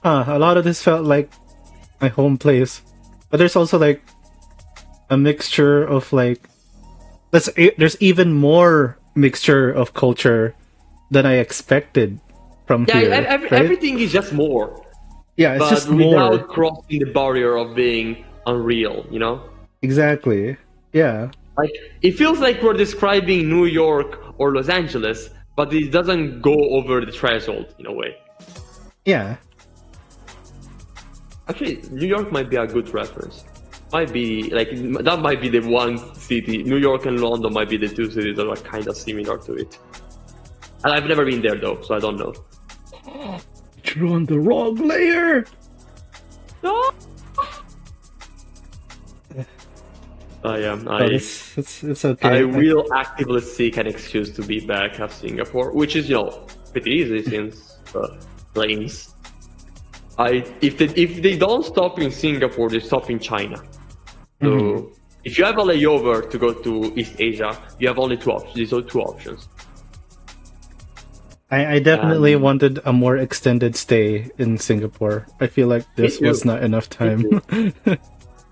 Speaker 2: lot of this felt like my home place, but there's also like a mixture of like there's even more mixture of culture than I expected from here. Right?
Speaker 3: Everything is just more.
Speaker 2: Yeah, it's
Speaker 3: but
Speaker 2: just
Speaker 3: without
Speaker 2: more
Speaker 3: crossing the barrier of being unreal, you know?
Speaker 2: Exactly. Yeah.
Speaker 3: Like it feels like we're describing New York or Los Angeles, but it doesn't go over the threshold in a way.
Speaker 2: Yeah.
Speaker 3: Actually, New York might be a good reference. Might be like that might be the one city. New York and London might be the two cities that are kind of similar to it. And I've never been there though, so I don't know.
Speaker 2: You're on the wrong layer.
Speaker 3: No.
Speaker 2: It's okay.
Speaker 3: I will actively seek an excuse to be back at Singapore, which is pretty easy since planes. If they don't stop in Singapore, they stop in China. So if you have a layover to go to East Asia, you have only two options. These are two options.
Speaker 2: I definitely wanted a more extended stay in Singapore. I feel like this was not enough time.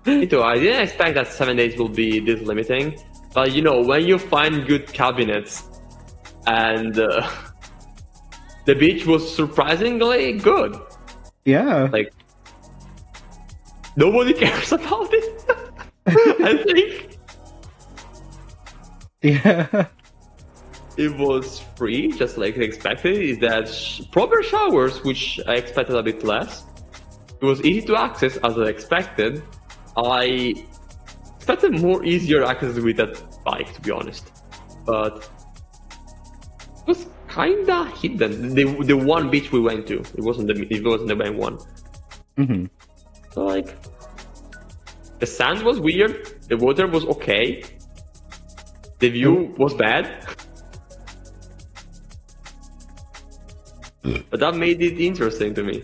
Speaker 3: Me too. I didn't expect that 7 days will be this limiting. But when you find good cabinets and the beach was surprisingly good.
Speaker 2: Yeah.
Speaker 3: Like, nobody cares about it, I think.
Speaker 2: Yeah.
Speaker 3: It was free, just like I expected. Is that proper showers, which I expected a bit less. It was easy to access, as I expected. I expected more easier access with that bike, to be honest. But it was kinda hidden. The one beach we went to, it wasn't the main one. So like, the sand was weird. The water was okay. The view was bad. But that made it interesting to me.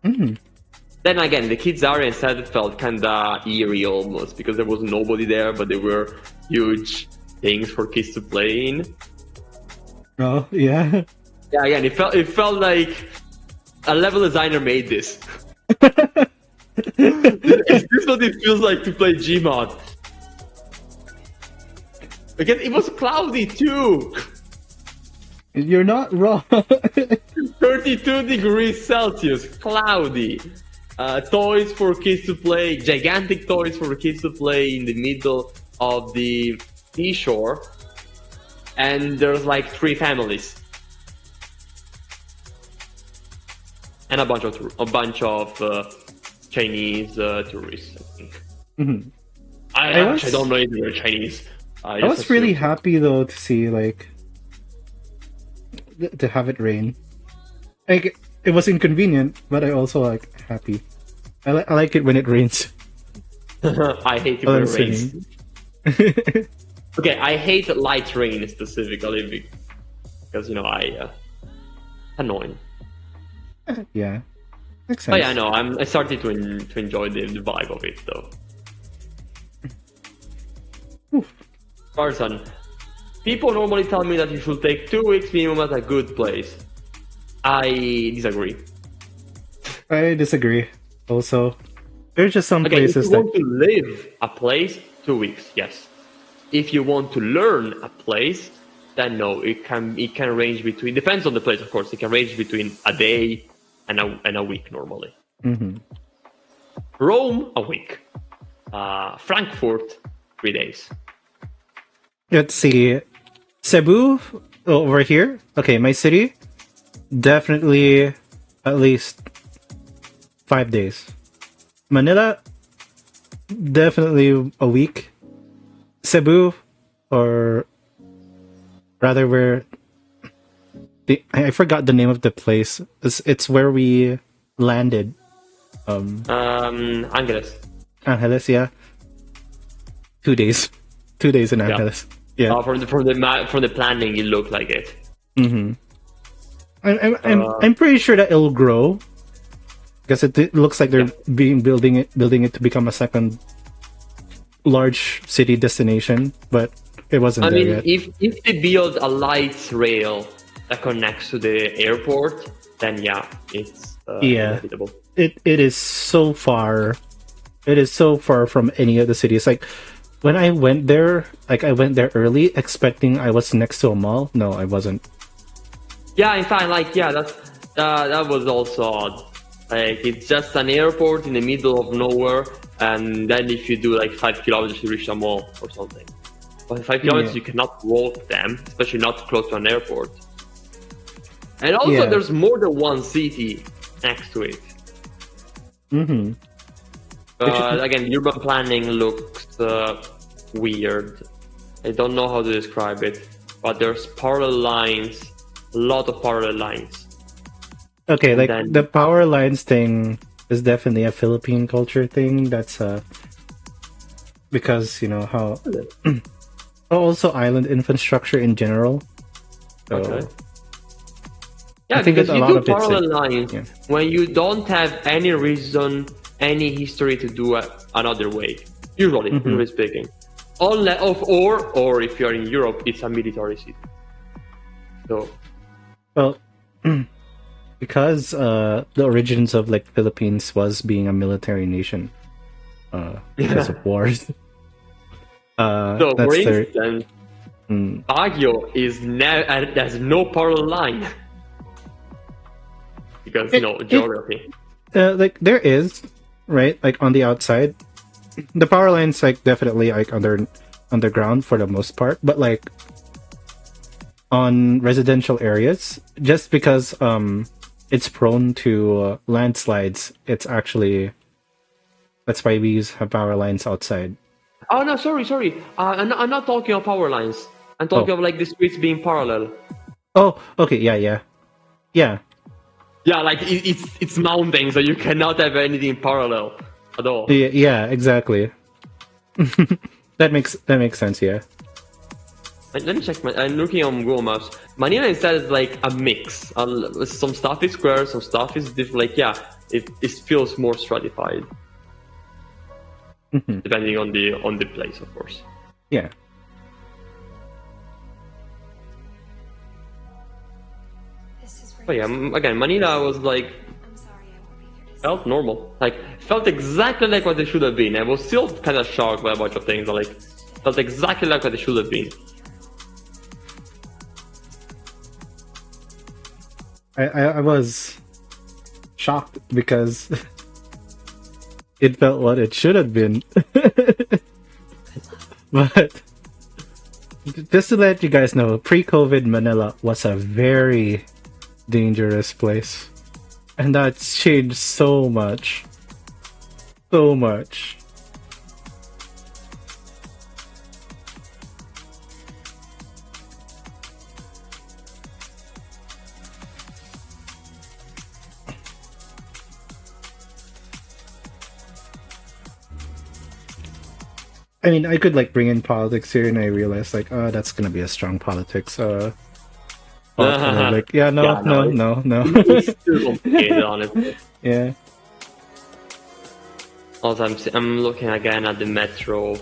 Speaker 3: Then again, the kids area instead felt kinda eerie almost because there was nobody there, but there were huge things for kids to play in.
Speaker 2: Oh yeah.
Speaker 3: Yeah, again, it felt like a level designer made this. Is this what it feels like to play Gmod? Because it was cloudy too.
Speaker 2: You're not wrong.
Speaker 3: 32 degrees Celsius, cloudy. Toys for kids to play, gigantic toys for kids to play in the middle of the seashore. And there's like 3 families. And a bunch of Chinese tourists, I think. I don't know if they were Chinese.
Speaker 2: I was really happy though to see like to have it rain. Like it was inconvenient, but I also like happy. I like it when it rains.
Speaker 3: I hate it when it rains. Okay, I hate light rain specifically because annoying.
Speaker 2: Yeah, makes sense.
Speaker 3: But yeah, no, I started to enjoy the vibe of it though. Person, people normally tell me that you should take 2 weeks minimum at a good place. I disagree.
Speaker 2: I disagree. Also, there's just some places
Speaker 3: if you want to live a place, 2 weeks, yes. If you want to learn a place, then no. It can range between, depends on the place, of course. It can range between a day and a week normally. Rome, a week. Frankfurt, 3 days.
Speaker 2: Let's see. Cebu over here. Okay, my city. Definitely at least 5 days. Manila, definitely a week. Cebu, or rather where I forgot the name of the place. It's where we landed.
Speaker 3: Angeles.
Speaker 2: Angeles, yeah. 2 days. 2 days in Angeles. Yeah.
Speaker 3: From the planning, it looked like it.
Speaker 2: I'm pretty sure that it'll grow because it looks like they're building it to become a second large city destination, but it wasn't
Speaker 3: I
Speaker 2: there
Speaker 3: mean,
Speaker 2: yet.
Speaker 3: if they build a light rail that connects to the airport, then yeah, it's inevitable.
Speaker 2: It is so far. It is so far from any of the cities. Like when I went there, I went there early, expecting I was next to a mall. No, I wasn't.
Speaker 3: Yeah, in fact, that was also odd. Like it's just an airport in the middle of nowhere, and then if you do like 5 kilometers, you reach a mall or something. But 5 kilometers, you cannot walk them, especially not close to an airport. And also, there's more than one city next to it.
Speaker 2: Mm-hmm.
Speaker 3: Again, urban planning looks weird. I don't know how to describe it, but there's parallel lines, a lot of parallel lines.
Speaker 2: Okay, and like the power lines thing is definitely a Philippine culture thing. That's because you know how also island infrastructure in general. So,
Speaker 3: okay. Yeah, because you do parallel lines when you don't have any reason, any history to do another way. Usually speaking, or if you're in Europe, it's a military city. So,
Speaker 2: well, because the origins of like Philippines was being a military nation, because of wars.
Speaker 3: So, for instance, Baguio there's no parallel line. Because geography.
Speaker 2: Like there is, right? Like on the outside, the power lines like definitely like underground for the most part, but like on residential areas, just because it's prone to landslides, it's actually that's why we have power lines outside.
Speaker 3: Oh no, sorry. I'm not talking of power lines. I'm talking of like the streets being parallel.
Speaker 2: Oh, okay, yeah.
Speaker 3: Yeah, like it's mountains, so you cannot have anything parallel at all.
Speaker 2: Yeah, exactly. that makes sense. Yeah.
Speaker 3: Let me check. I'm looking on Google Maps. Manila instead is like a mix. Some stuff is square, some stuff is different. Like it feels more stratified, depending on the place, of course.
Speaker 2: Yeah.
Speaker 3: But yeah, again, Manila was like felt normal. Like felt exactly like what they should have been. I was still kind of shocked by a bunch of things, but like felt exactly like what they should have been.
Speaker 2: I was shocked because it felt what it should have been. But just to let you guys know, pre-COVID Manila was a very dangerous place. And that's changed so much. So much. I mean, I could like bring in politics here, and I realized like, oh, that's gonna be a strong politics. Like, yeah, no.
Speaker 3: It's too complicated, honestly.
Speaker 2: Yeah.
Speaker 3: Also, I'm looking again at the metro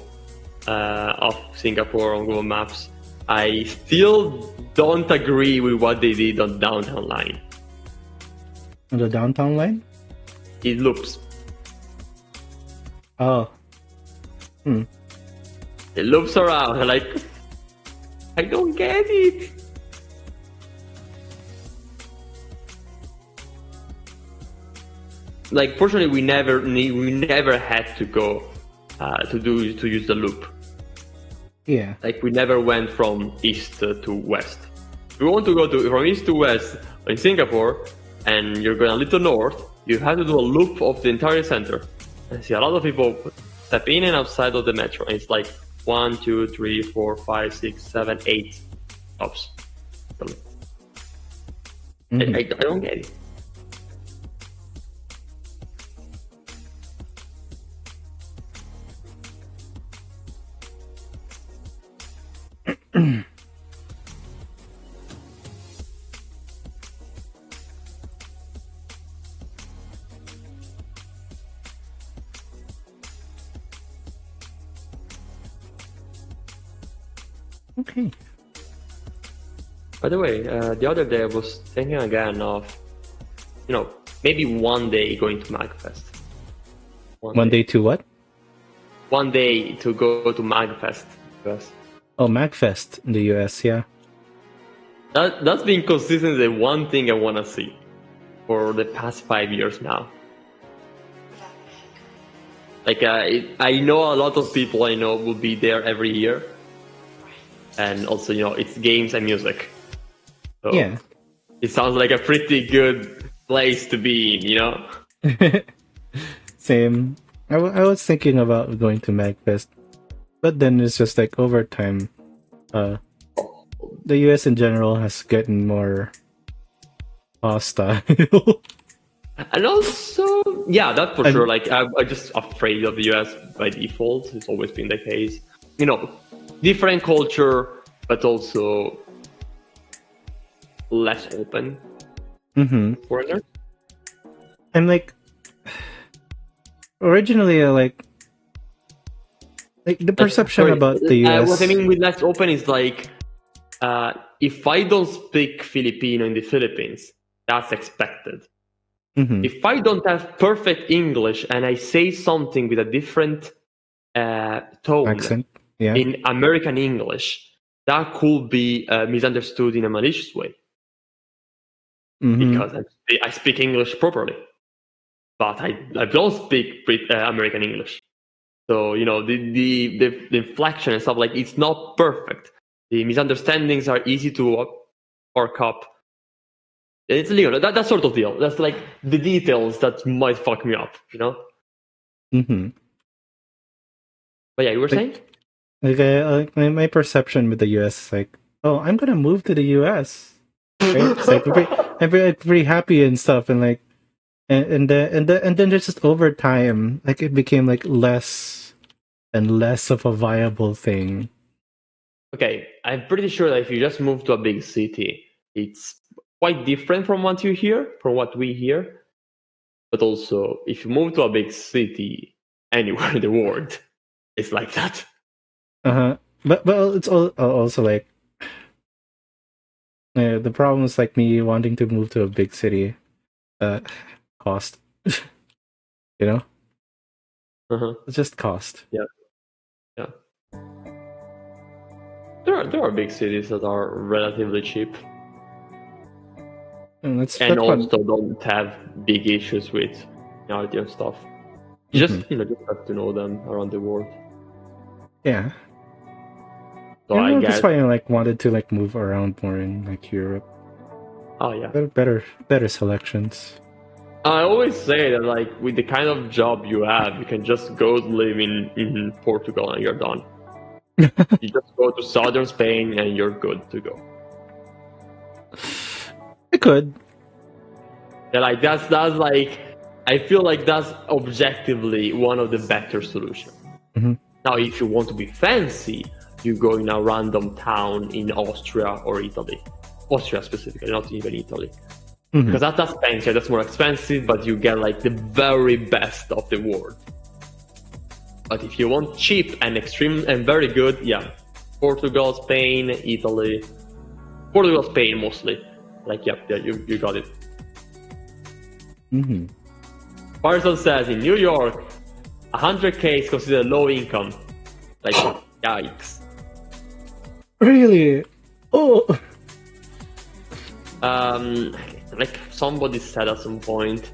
Speaker 3: of Singapore on Google Maps. I still don't agree with what they did on downtown line.
Speaker 2: On the downtown line?
Speaker 3: It loops.
Speaker 2: Oh.
Speaker 3: It loops around. Like, I don't get it. Like, fortunately, we never had to go to use the loop.
Speaker 2: Yeah.
Speaker 3: Like, we never went from east to west. If you want to go from east to west in Singapore, and you're going a little north, you have to do a loop of the entire center. I see a lot of people step in and outside of the metro, and it's like 1, 2, 3, 4, 5, 6, 7, 8 stops. I don't get it.
Speaker 2: Okay.
Speaker 3: By the way, the other day I was thinking again of, maybe one day going to MagFest.
Speaker 2: One day to what?
Speaker 3: One day to go to MagFest. US.
Speaker 2: Oh, MagFest in the US, yeah.
Speaker 3: That's been consistently one thing I want to see for the past 5 years now. Like, I know a lot of people I know will be there every year. And also, it's games and music. So
Speaker 2: Yeah.
Speaker 3: It sounds like a pretty good place to be in,
Speaker 2: Same. I was thinking about going to MagFest, but then it's just like over time, the US in general has gotten more hostile.
Speaker 3: And also, yeah, that's for sure. Like, I'm just afraid of the US by default. It's always been the case. Different culture, but also less open foreigners.
Speaker 2: And like, originally, like the perception about the US.
Speaker 3: What I mean with less open is like, if I don't speak Filipino in the Philippines, that's expected. If I don't have perfect English and I say something with a different tone
Speaker 2: Accent, yeah.
Speaker 3: in American English, that could be misunderstood in a malicious way. Because I speak English properly, but I don't speak American English. So the inflection and stuff, like, it's not perfect. The misunderstandings are easy to work up. It's that sort of deal. That's like the details that might fuck me up. But yeah, you were saying?
Speaker 2: Like, my perception with the US is like, oh, I'm gonna move to the US. Right? It's like I'm pretty happy and stuff, and like, and then just over time, like, it became like less and less of a viable thing.
Speaker 3: Okay, I'm pretty sure that if you just move to a big city, it's quite different from what we hear. But also, if you move to a big city anywhere in the world, it's like that.
Speaker 2: But it's also like, the problem is like me wanting to move to a big city, cost. It's just cost.
Speaker 3: Yeah. There are big cities that are relatively cheap.
Speaker 2: And
Speaker 3: also don't have big issues with technology and stuff. You just have to know them around the world.
Speaker 2: Yeah.
Speaker 3: So I guess
Speaker 2: that's why I like wanted to like move around more in like Europe.
Speaker 3: Oh yeah.
Speaker 2: Better selections.
Speaker 3: I always say that, like, with the kind of job you have, you can just go live in Portugal and you're done. You just go to southern Spain and you're good to go.
Speaker 2: I could.
Speaker 3: Yeah, like that's like, I feel like that's objectively one of the better solutions. Now, if you want to be fancy, you go in a random town in Austria or Italy. Austria specifically, not even Italy. Because that's fancy, that's more expensive, but you get like the very best of the world. But if you want cheap and extreme and very good, yeah, Portugal, Spain, Italy. Portugal, Spain mostly. Like, yeah, you got it. Parson says in New York, 100K is considered low income. Like, yikes.
Speaker 2: Really? Oh.
Speaker 3: Like somebody said at some point,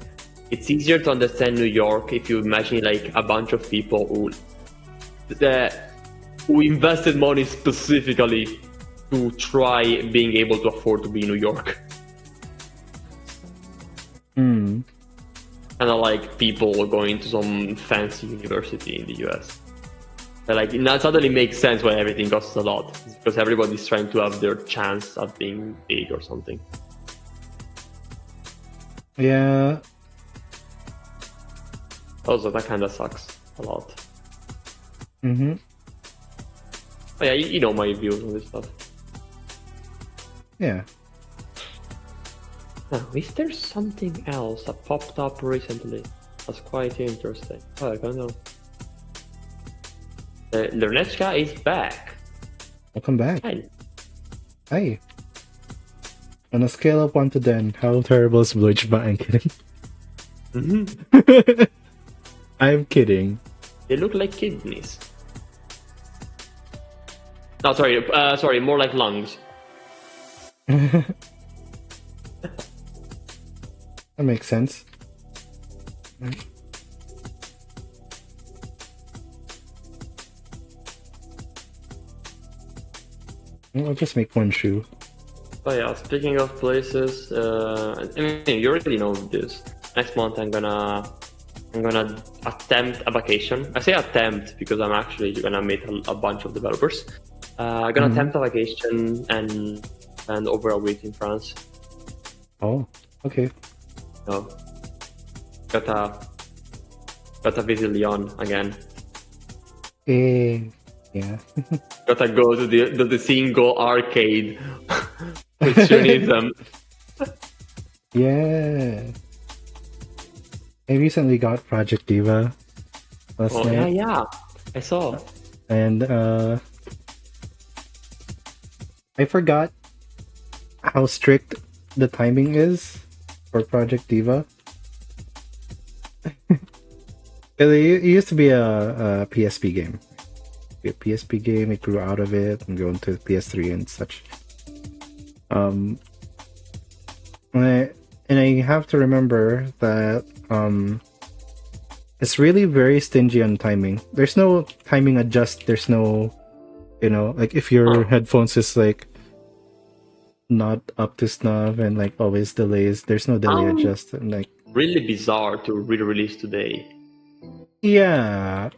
Speaker 3: it's easier to understand New York if you imagine like a bunch of people who invested money specifically to try being able to afford to be in New York. Kind of like people going to some fancy university in the US. But like, that suddenly makes sense why everything costs a lot. It's because everybody's trying to have their chance at being big or something.
Speaker 2: Yeah.
Speaker 3: Also, that kind of sucks a lot.
Speaker 2: But
Speaker 3: yeah, you know my views on this stuff.
Speaker 2: Yeah.
Speaker 3: Now, is there something else that popped up recently that's quite interesting? Oh, I don't know. Lernechka is back.
Speaker 2: Welcome back.
Speaker 3: Hi.
Speaker 2: Hi. On a scale of 1 to 10, how terrible is Blue Ba? I'm kidding. I'm kidding.
Speaker 3: They look like kidneys. No, sorry, more like lungs.
Speaker 2: That makes sense. I'll just make one shoe.
Speaker 3: Oh yeah, speaking of places, I mean, you already know this. Next month I'm gonna attempt a vacation. I say attempt because I'm actually gonna meet a bunch of developers. I'm gonna attempt a vacation and spend over a week in France.
Speaker 2: Oh, okay.
Speaker 3: So, gotta visit Lyon again.
Speaker 2: Yeah.
Speaker 3: Gotta go to the single arcade with Tunism.
Speaker 2: Yeah. I recently got Project Diva last night.
Speaker 3: Yeah, I saw.
Speaker 2: And I forgot how strict the timing is for Project Diva. It used to be a PSP game. A PSP game, it grew out of it and go into PS3 and such. And I have to remember that it's really very stingy on timing. There's no timing adjust. There's no, like if your headphones is like not up to snuff and like always delays. There's no delay adjust and like
Speaker 3: really bizarre to re-release today.
Speaker 2: Yeah.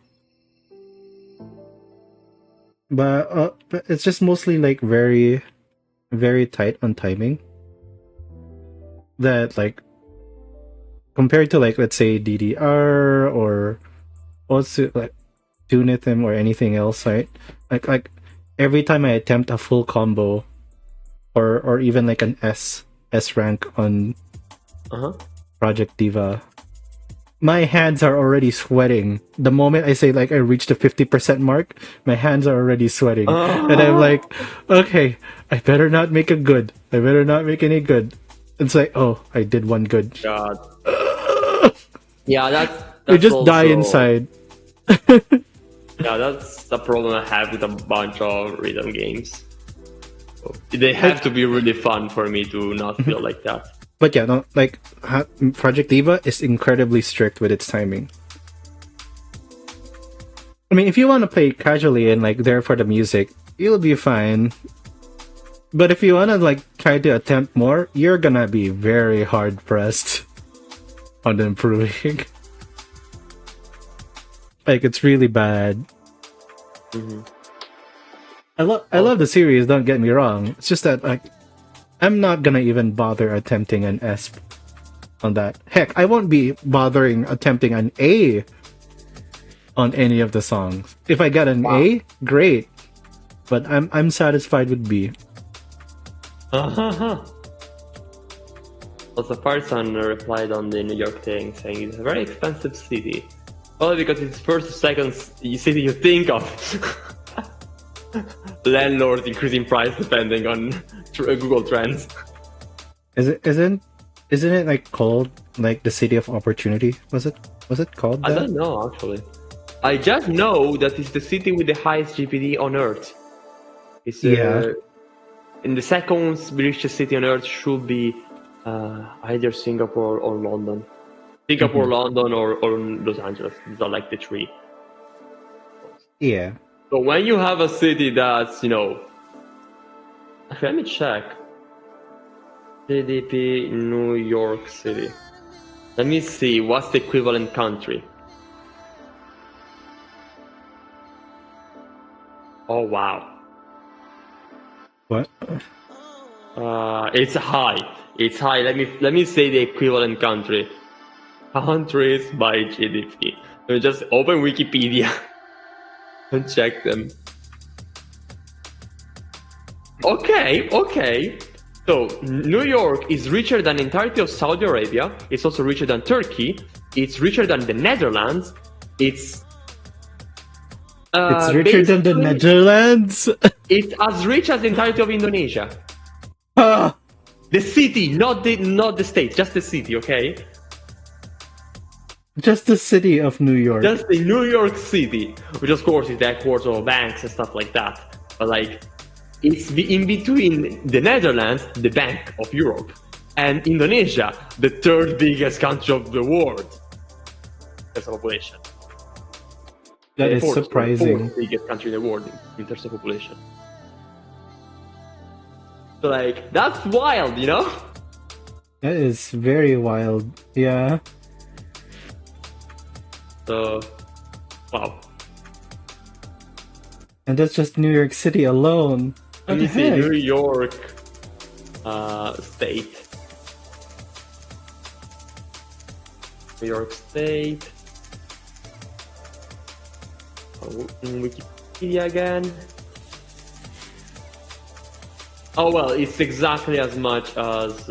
Speaker 2: But it's just mostly like very, very tight on timing. That like compared to like let's say DDR or also like Tunithim or anything else, right? Like every time I attempt a full combo or even like an S rank on Project Diva, my hands are already sweating. The moment I say like I reached the 50% mark, my hands are already sweating. And I'm like, okay, I better not make a good. I better not make any good. It's like, oh, I did one good.
Speaker 3: God. Yeah, that's
Speaker 2: you just
Speaker 3: also...
Speaker 2: die inside.
Speaker 3: Yeah, that's the problem I have with a bunch of rhythm games. They have to be really fun for me to not feel like that.
Speaker 2: But yeah, no, like Project Diva is incredibly strict with its timing. I mean, if you want to play casually and like there for the music, you'll be fine. But if you want to like try to attempt more, you're gonna be very hard pressed on improving. Like it's really bad. I love the series. Don't get me wrong. It's just that like I'm not gonna even bother attempting an S on that. Heck, I won't be bothering attempting an A on any of the songs. If I get an A, great. But I'm satisfied with B.
Speaker 3: Also, Farson replied on the New York thing saying it's a very expensive city. Well, because it's first or second city you think of. Landlords increasing price depending on Google Trends.
Speaker 2: Isn't it like called like the city of opportunity? Was it called that?
Speaker 3: I don't know actually. I just know that it's the city with the highest GPD on Earth. It's in the second richest city on Earth should be either Singapore or London. Singapore, London, or Los Angeles. These are like the three.
Speaker 2: Yeah.
Speaker 3: So when you have a city that's, actually, let me check. GDP New York City. Let me see, what's the equivalent country? Oh, wow.
Speaker 2: What?
Speaker 3: It's high. It's high. Let me say the equivalent country. Countries by GDP. Let me just open Wikipedia. And check them. Okay. So, New York is richer than the entirety of Saudi Arabia. It's also richer than Turkey. It's richer than the Netherlands. It's
Speaker 2: It's richer than the
Speaker 3: Basically,
Speaker 2: Netherlands.
Speaker 3: it's as rich as the entirety of Indonesia.
Speaker 2: Ah,
Speaker 3: The city, not the state, just the city, okay?
Speaker 2: just the city of New York.
Speaker 3: Just the New York City, which of course is the headquarters of banks and stuff like that. But like, it's in between the Netherlands, the Bank of Europe, and Indonesia, the third biggest country of the world as a population.
Speaker 2: That is
Speaker 3: Fourth
Speaker 2: surprising.
Speaker 3: biggest country in the world in terms of population. So like, that's wild, you know?
Speaker 2: That is very wild. Yeah.
Speaker 3: So, wow.
Speaker 2: And that's just New York City alone.
Speaker 3: Let me see, New York State. New York State. Wikipedia again. Oh well, it's exactly as much as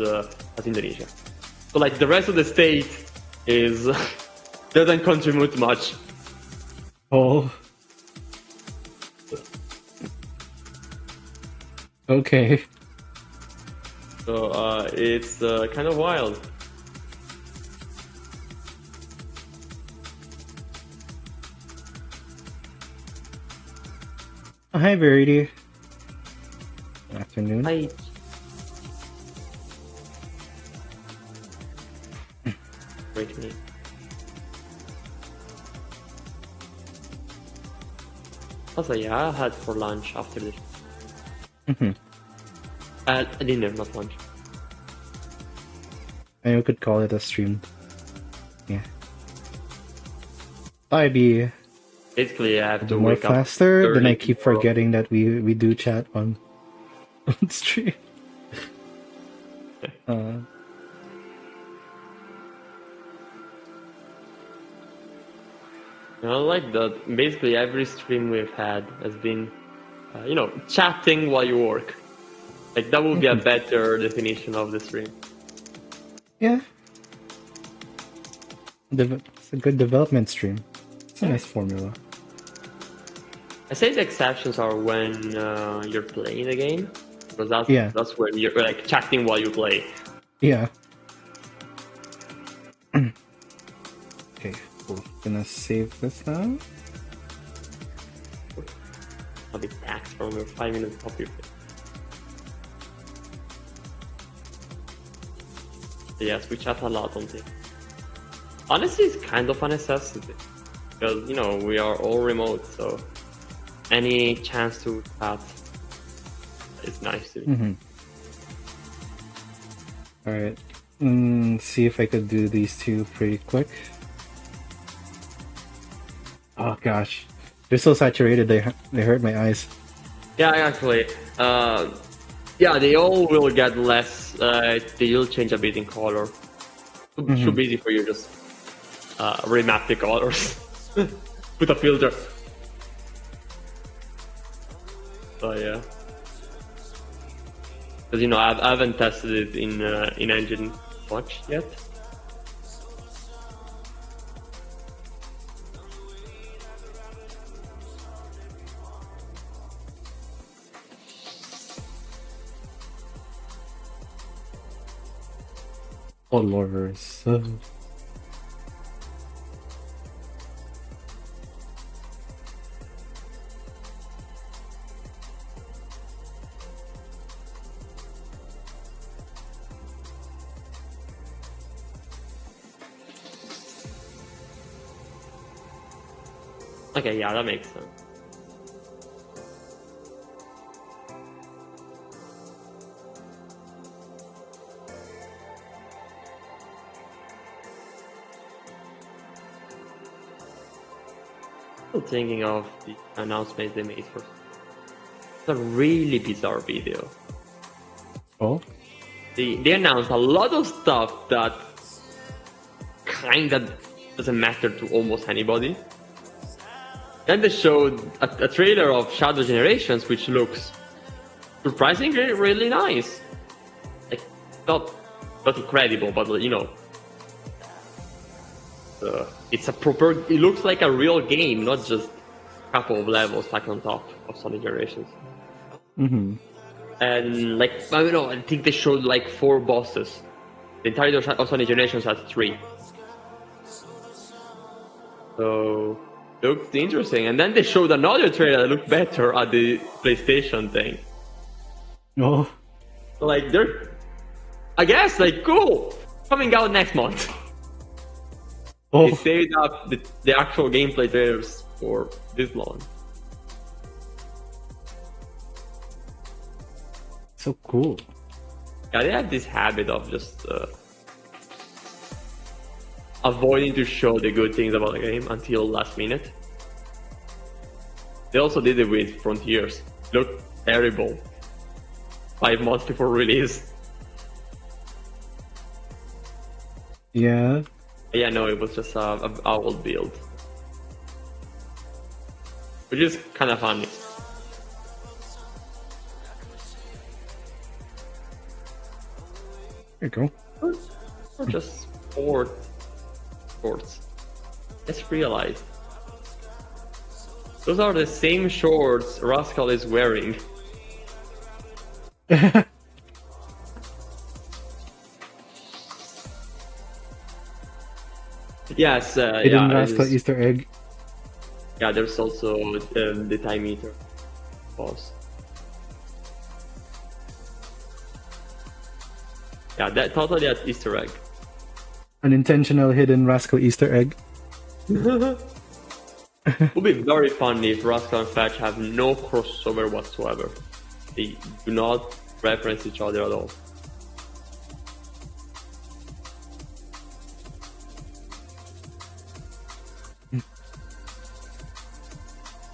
Speaker 3: Indonesia. So like the rest of the state is doesn't contribute much.
Speaker 2: Oh. Okay.
Speaker 3: So it's kind of wild.
Speaker 2: Hi, Verity. Good afternoon.
Speaker 3: Hi. Wait me. Also, yeah, I had for lunch after this. Dinner, not lunch.
Speaker 2: I could call it a stream. Yeah. I'd be
Speaker 3: Basically, I have to
Speaker 2: more
Speaker 3: wake up
Speaker 2: faster, then I
Speaker 3: early
Speaker 2: keep
Speaker 3: tomorrow.
Speaker 2: forgetting that we do chat on stream.
Speaker 3: I like that. Basically, every stream we've had has been, chatting while you work. Like that would be a better definition of the stream.
Speaker 2: Yeah. It's a good development stream. It's a nice formula.
Speaker 3: I say the exceptions are when you're playing the game, because that's when you're like chatting while you play.
Speaker 2: Yeah. Okay, cool. Gonna save this now.
Speaker 3: I'll be taxed from your 5 minutes copy. Yes, we chat a lot on this. Honestly, it's kind of a necessity because we are all remote, so any chance to chat is nice to me.
Speaker 2: All right. See if I could do these two pretty quick. Oh gosh, they're so saturated. They hurt my eyes.
Speaker 3: Yeah, actually. Yeah, they all will get less. They will change a bit in color. Should be easy for you. Just remap the colors. Put a filter. So yeah. Because I haven't tested it in engine much yet.
Speaker 2: Colors.
Speaker 3: Okay, yeah, that makes sense. Still thinking of the announcement they made for. It's a really bizarre video.
Speaker 2: Oh.
Speaker 3: They announced a lot of stuff that kinda doesn't matter to almost anybody. Then they showed a trailer of Shadow Generations, which looks surprisingly really nice. Like not incredible, but it's a proper. It looks like a real game, not just couple of levels stacked on top of Sonic Generations.
Speaker 2: Mm-hmm.
Speaker 3: And like I don't know, I think they showed like 4 bosses. The entirety of Sonic Generations has 3. So looked interesting. And then they showed another trailer that looked better at the PlayStation thing.
Speaker 2: Oh.
Speaker 3: Like they're, I guess, like cool, coming out next month.
Speaker 2: Oh.
Speaker 3: They saved up the actual gameplay trailers for this long.
Speaker 2: So cool.
Speaker 3: Yeah, they have this habit of just avoiding to show the good things about the game until last minute. They also did it with Frontiers. Looked terrible 5 months before release.
Speaker 2: Yeah.
Speaker 3: Yeah, no, it was just a old build, which is kind of funny.
Speaker 2: There you go.
Speaker 3: Or just sports. Just realized those are the same shorts Rascal is wearing. Yes,
Speaker 2: Hidden
Speaker 3: yeah.
Speaker 2: Rascal Easter egg.
Speaker 3: Yeah, there's also the time meter. Pause. Yeah, that totally an Easter egg.
Speaker 2: An intentional Hidden Rascal Easter egg.
Speaker 3: It would be very funny if Rascal and Fetch have no crossover whatsoever. They do not reference each other at all.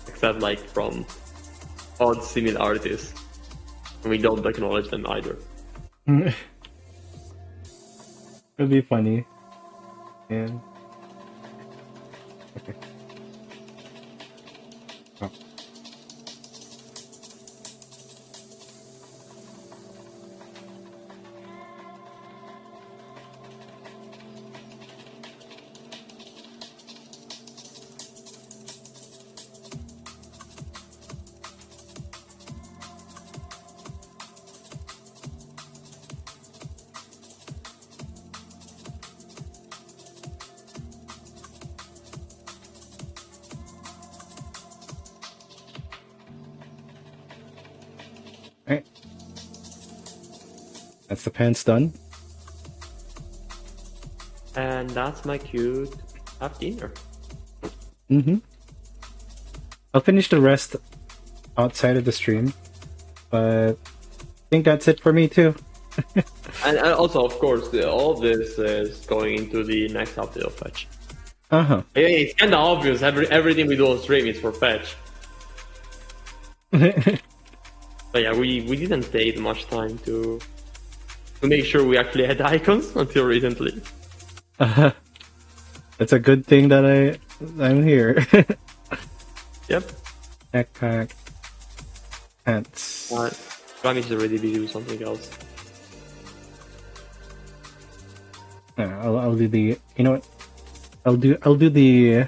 Speaker 3: Except like from odd similarities. And we don't acknowledge them either.
Speaker 2: It'd be funny. Yeah. Okay. Oh. Alright. That's the pants done.
Speaker 3: And that's my cue to have dinner.
Speaker 2: Mm-hmm. I'll finish the rest outside of the stream, but I think that's it for me too.
Speaker 3: And also, of course, all of this is going into the next update of Fetch.
Speaker 2: Uh-huh.
Speaker 3: Yeah, it's kind of obvious. Everything we do on stream is for Fetch. But yeah, we didn't take much time to make sure we actually had icons until recently.
Speaker 2: It's a good thing that I'm here.
Speaker 3: Yep.
Speaker 2: Backpack. Pants.
Speaker 3: Rami is already busy with something else.
Speaker 2: I'll do the. You know what? I'll do the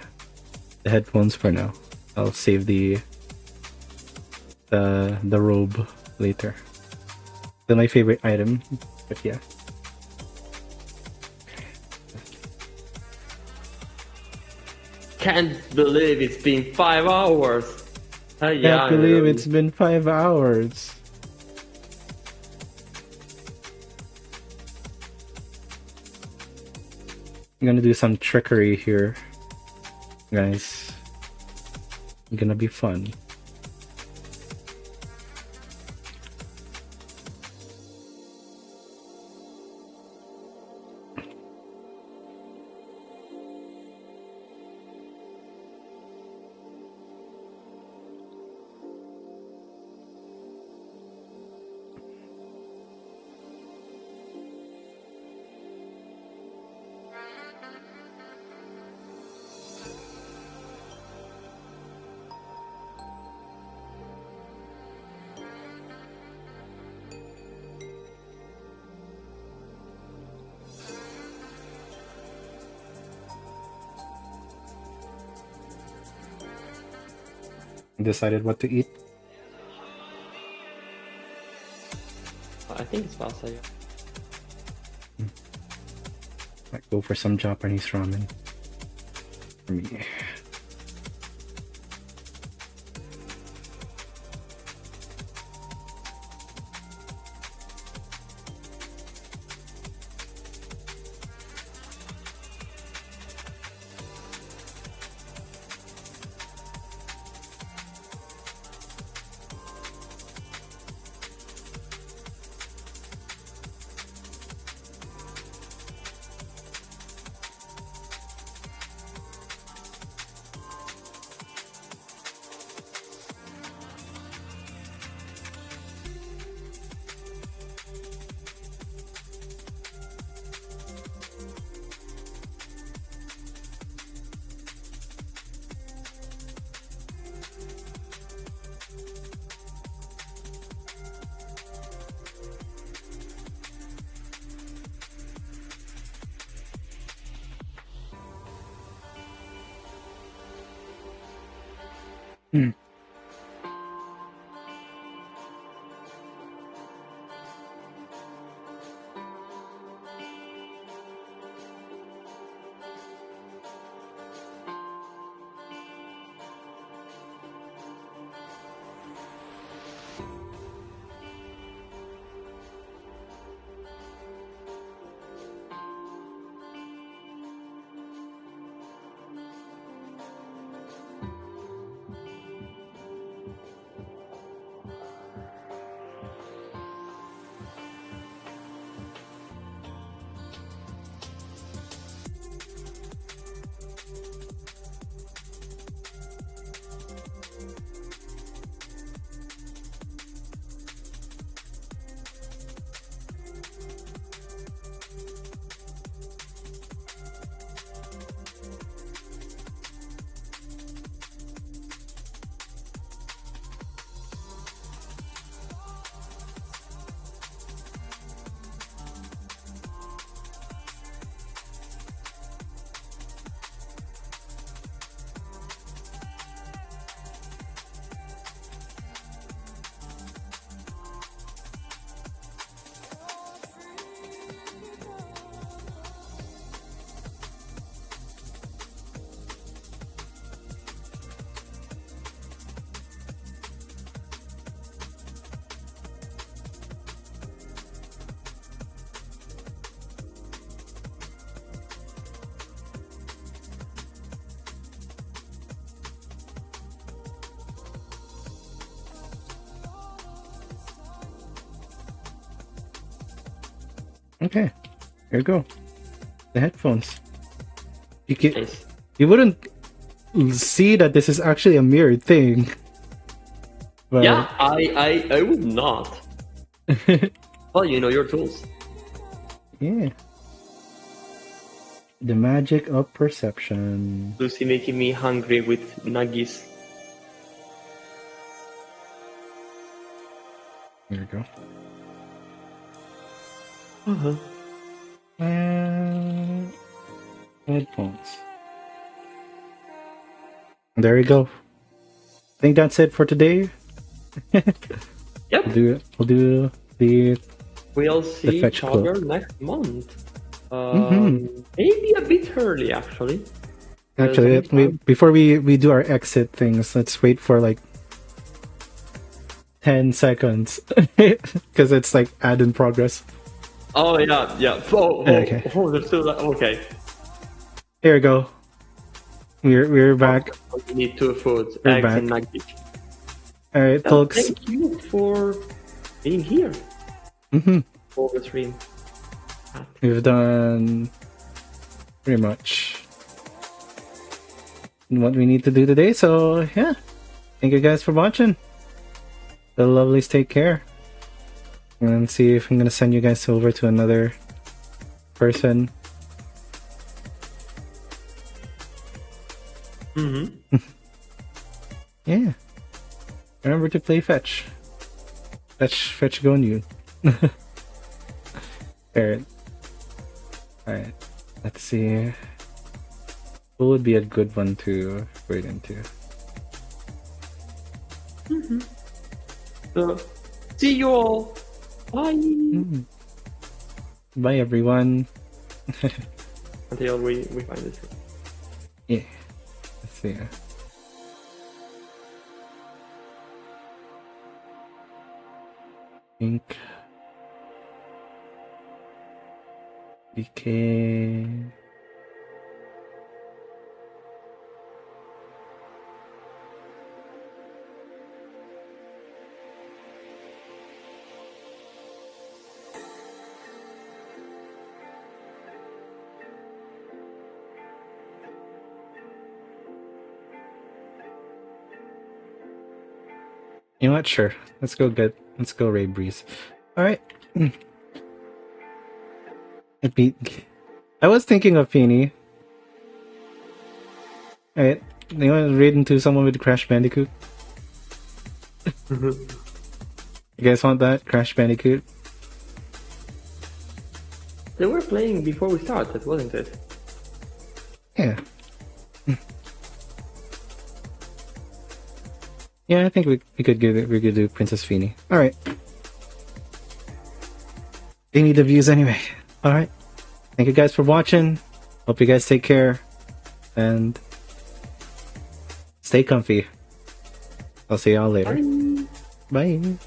Speaker 2: headphones for now. I'll save the robe later. They're my favorite item, but yeah.
Speaker 3: Can't believe it's been 5 hours.
Speaker 2: Can't believe it's been 5 hours. I'm gonna do some trickery here, guys. It's gonna be fun. Decided what to eat?
Speaker 3: I think it's pasta. Yeah.
Speaker 2: Might go for some Japanese ramen. For me. Okay, here we go. The headphones.
Speaker 3: Nice.
Speaker 2: You wouldn't see that this is actually a mirrored thing. But
Speaker 3: Yeah, I would not. Well, you know your tools.
Speaker 2: yeah. The magic of perception.
Speaker 3: Lucy making me hungry with nuggies.
Speaker 2: There we go.
Speaker 3: Uh-huh.
Speaker 2: And headphones. There we go. I think that's it for today.
Speaker 3: Yep.
Speaker 2: We'll do the
Speaker 3: We'll see
Speaker 2: fetch
Speaker 3: each other
Speaker 2: club.
Speaker 3: next month. Maybe a bit early, actually.
Speaker 2: Actually, before we do our exit things, let's wait for like 10 seconds because it's like add in progress.
Speaker 3: Oh yeah, yeah.
Speaker 2: Okay.
Speaker 3: There's still okay.
Speaker 2: Here we go. We're back.
Speaker 3: We need two foods,
Speaker 2: We're
Speaker 3: eggs
Speaker 2: back.
Speaker 3: and nuggies.
Speaker 2: All right, folks.
Speaker 3: Thank you for being here. For the stream.
Speaker 2: We've done pretty much what we need to do today. So yeah, thank you guys for watching. The lovelies, take care. And see if I'm gonna send you guys over to another person. Yeah. Remember to play fetch. Fetch go new. Ferret. Alright. Let's see. What would be a good one to wait into?
Speaker 3: So, see you all. Bye.
Speaker 2: Bye, everyone.
Speaker 3: Until we find this.
Speaker 2: Yeah. Let's see. Think. DK. You know what? Sure. Let's go Ray Breeze. Alright. I was thinking of Feeny. Alright. You want to raid into someone with Crash Bandicoot? You guys want that? Crash Bandicoot?
Speaker 3: They were playing before we started, wasn't it?
Speaker 2: Yeah. Yeah, I think we could do Princess Feeny. Alright. They need the views anyway. Alright. Thank you guys for watching. Hope you guys take care. And stay comfy. I'll see y'all later.
Speaker 3: Bye.
Speaker 2: Bye.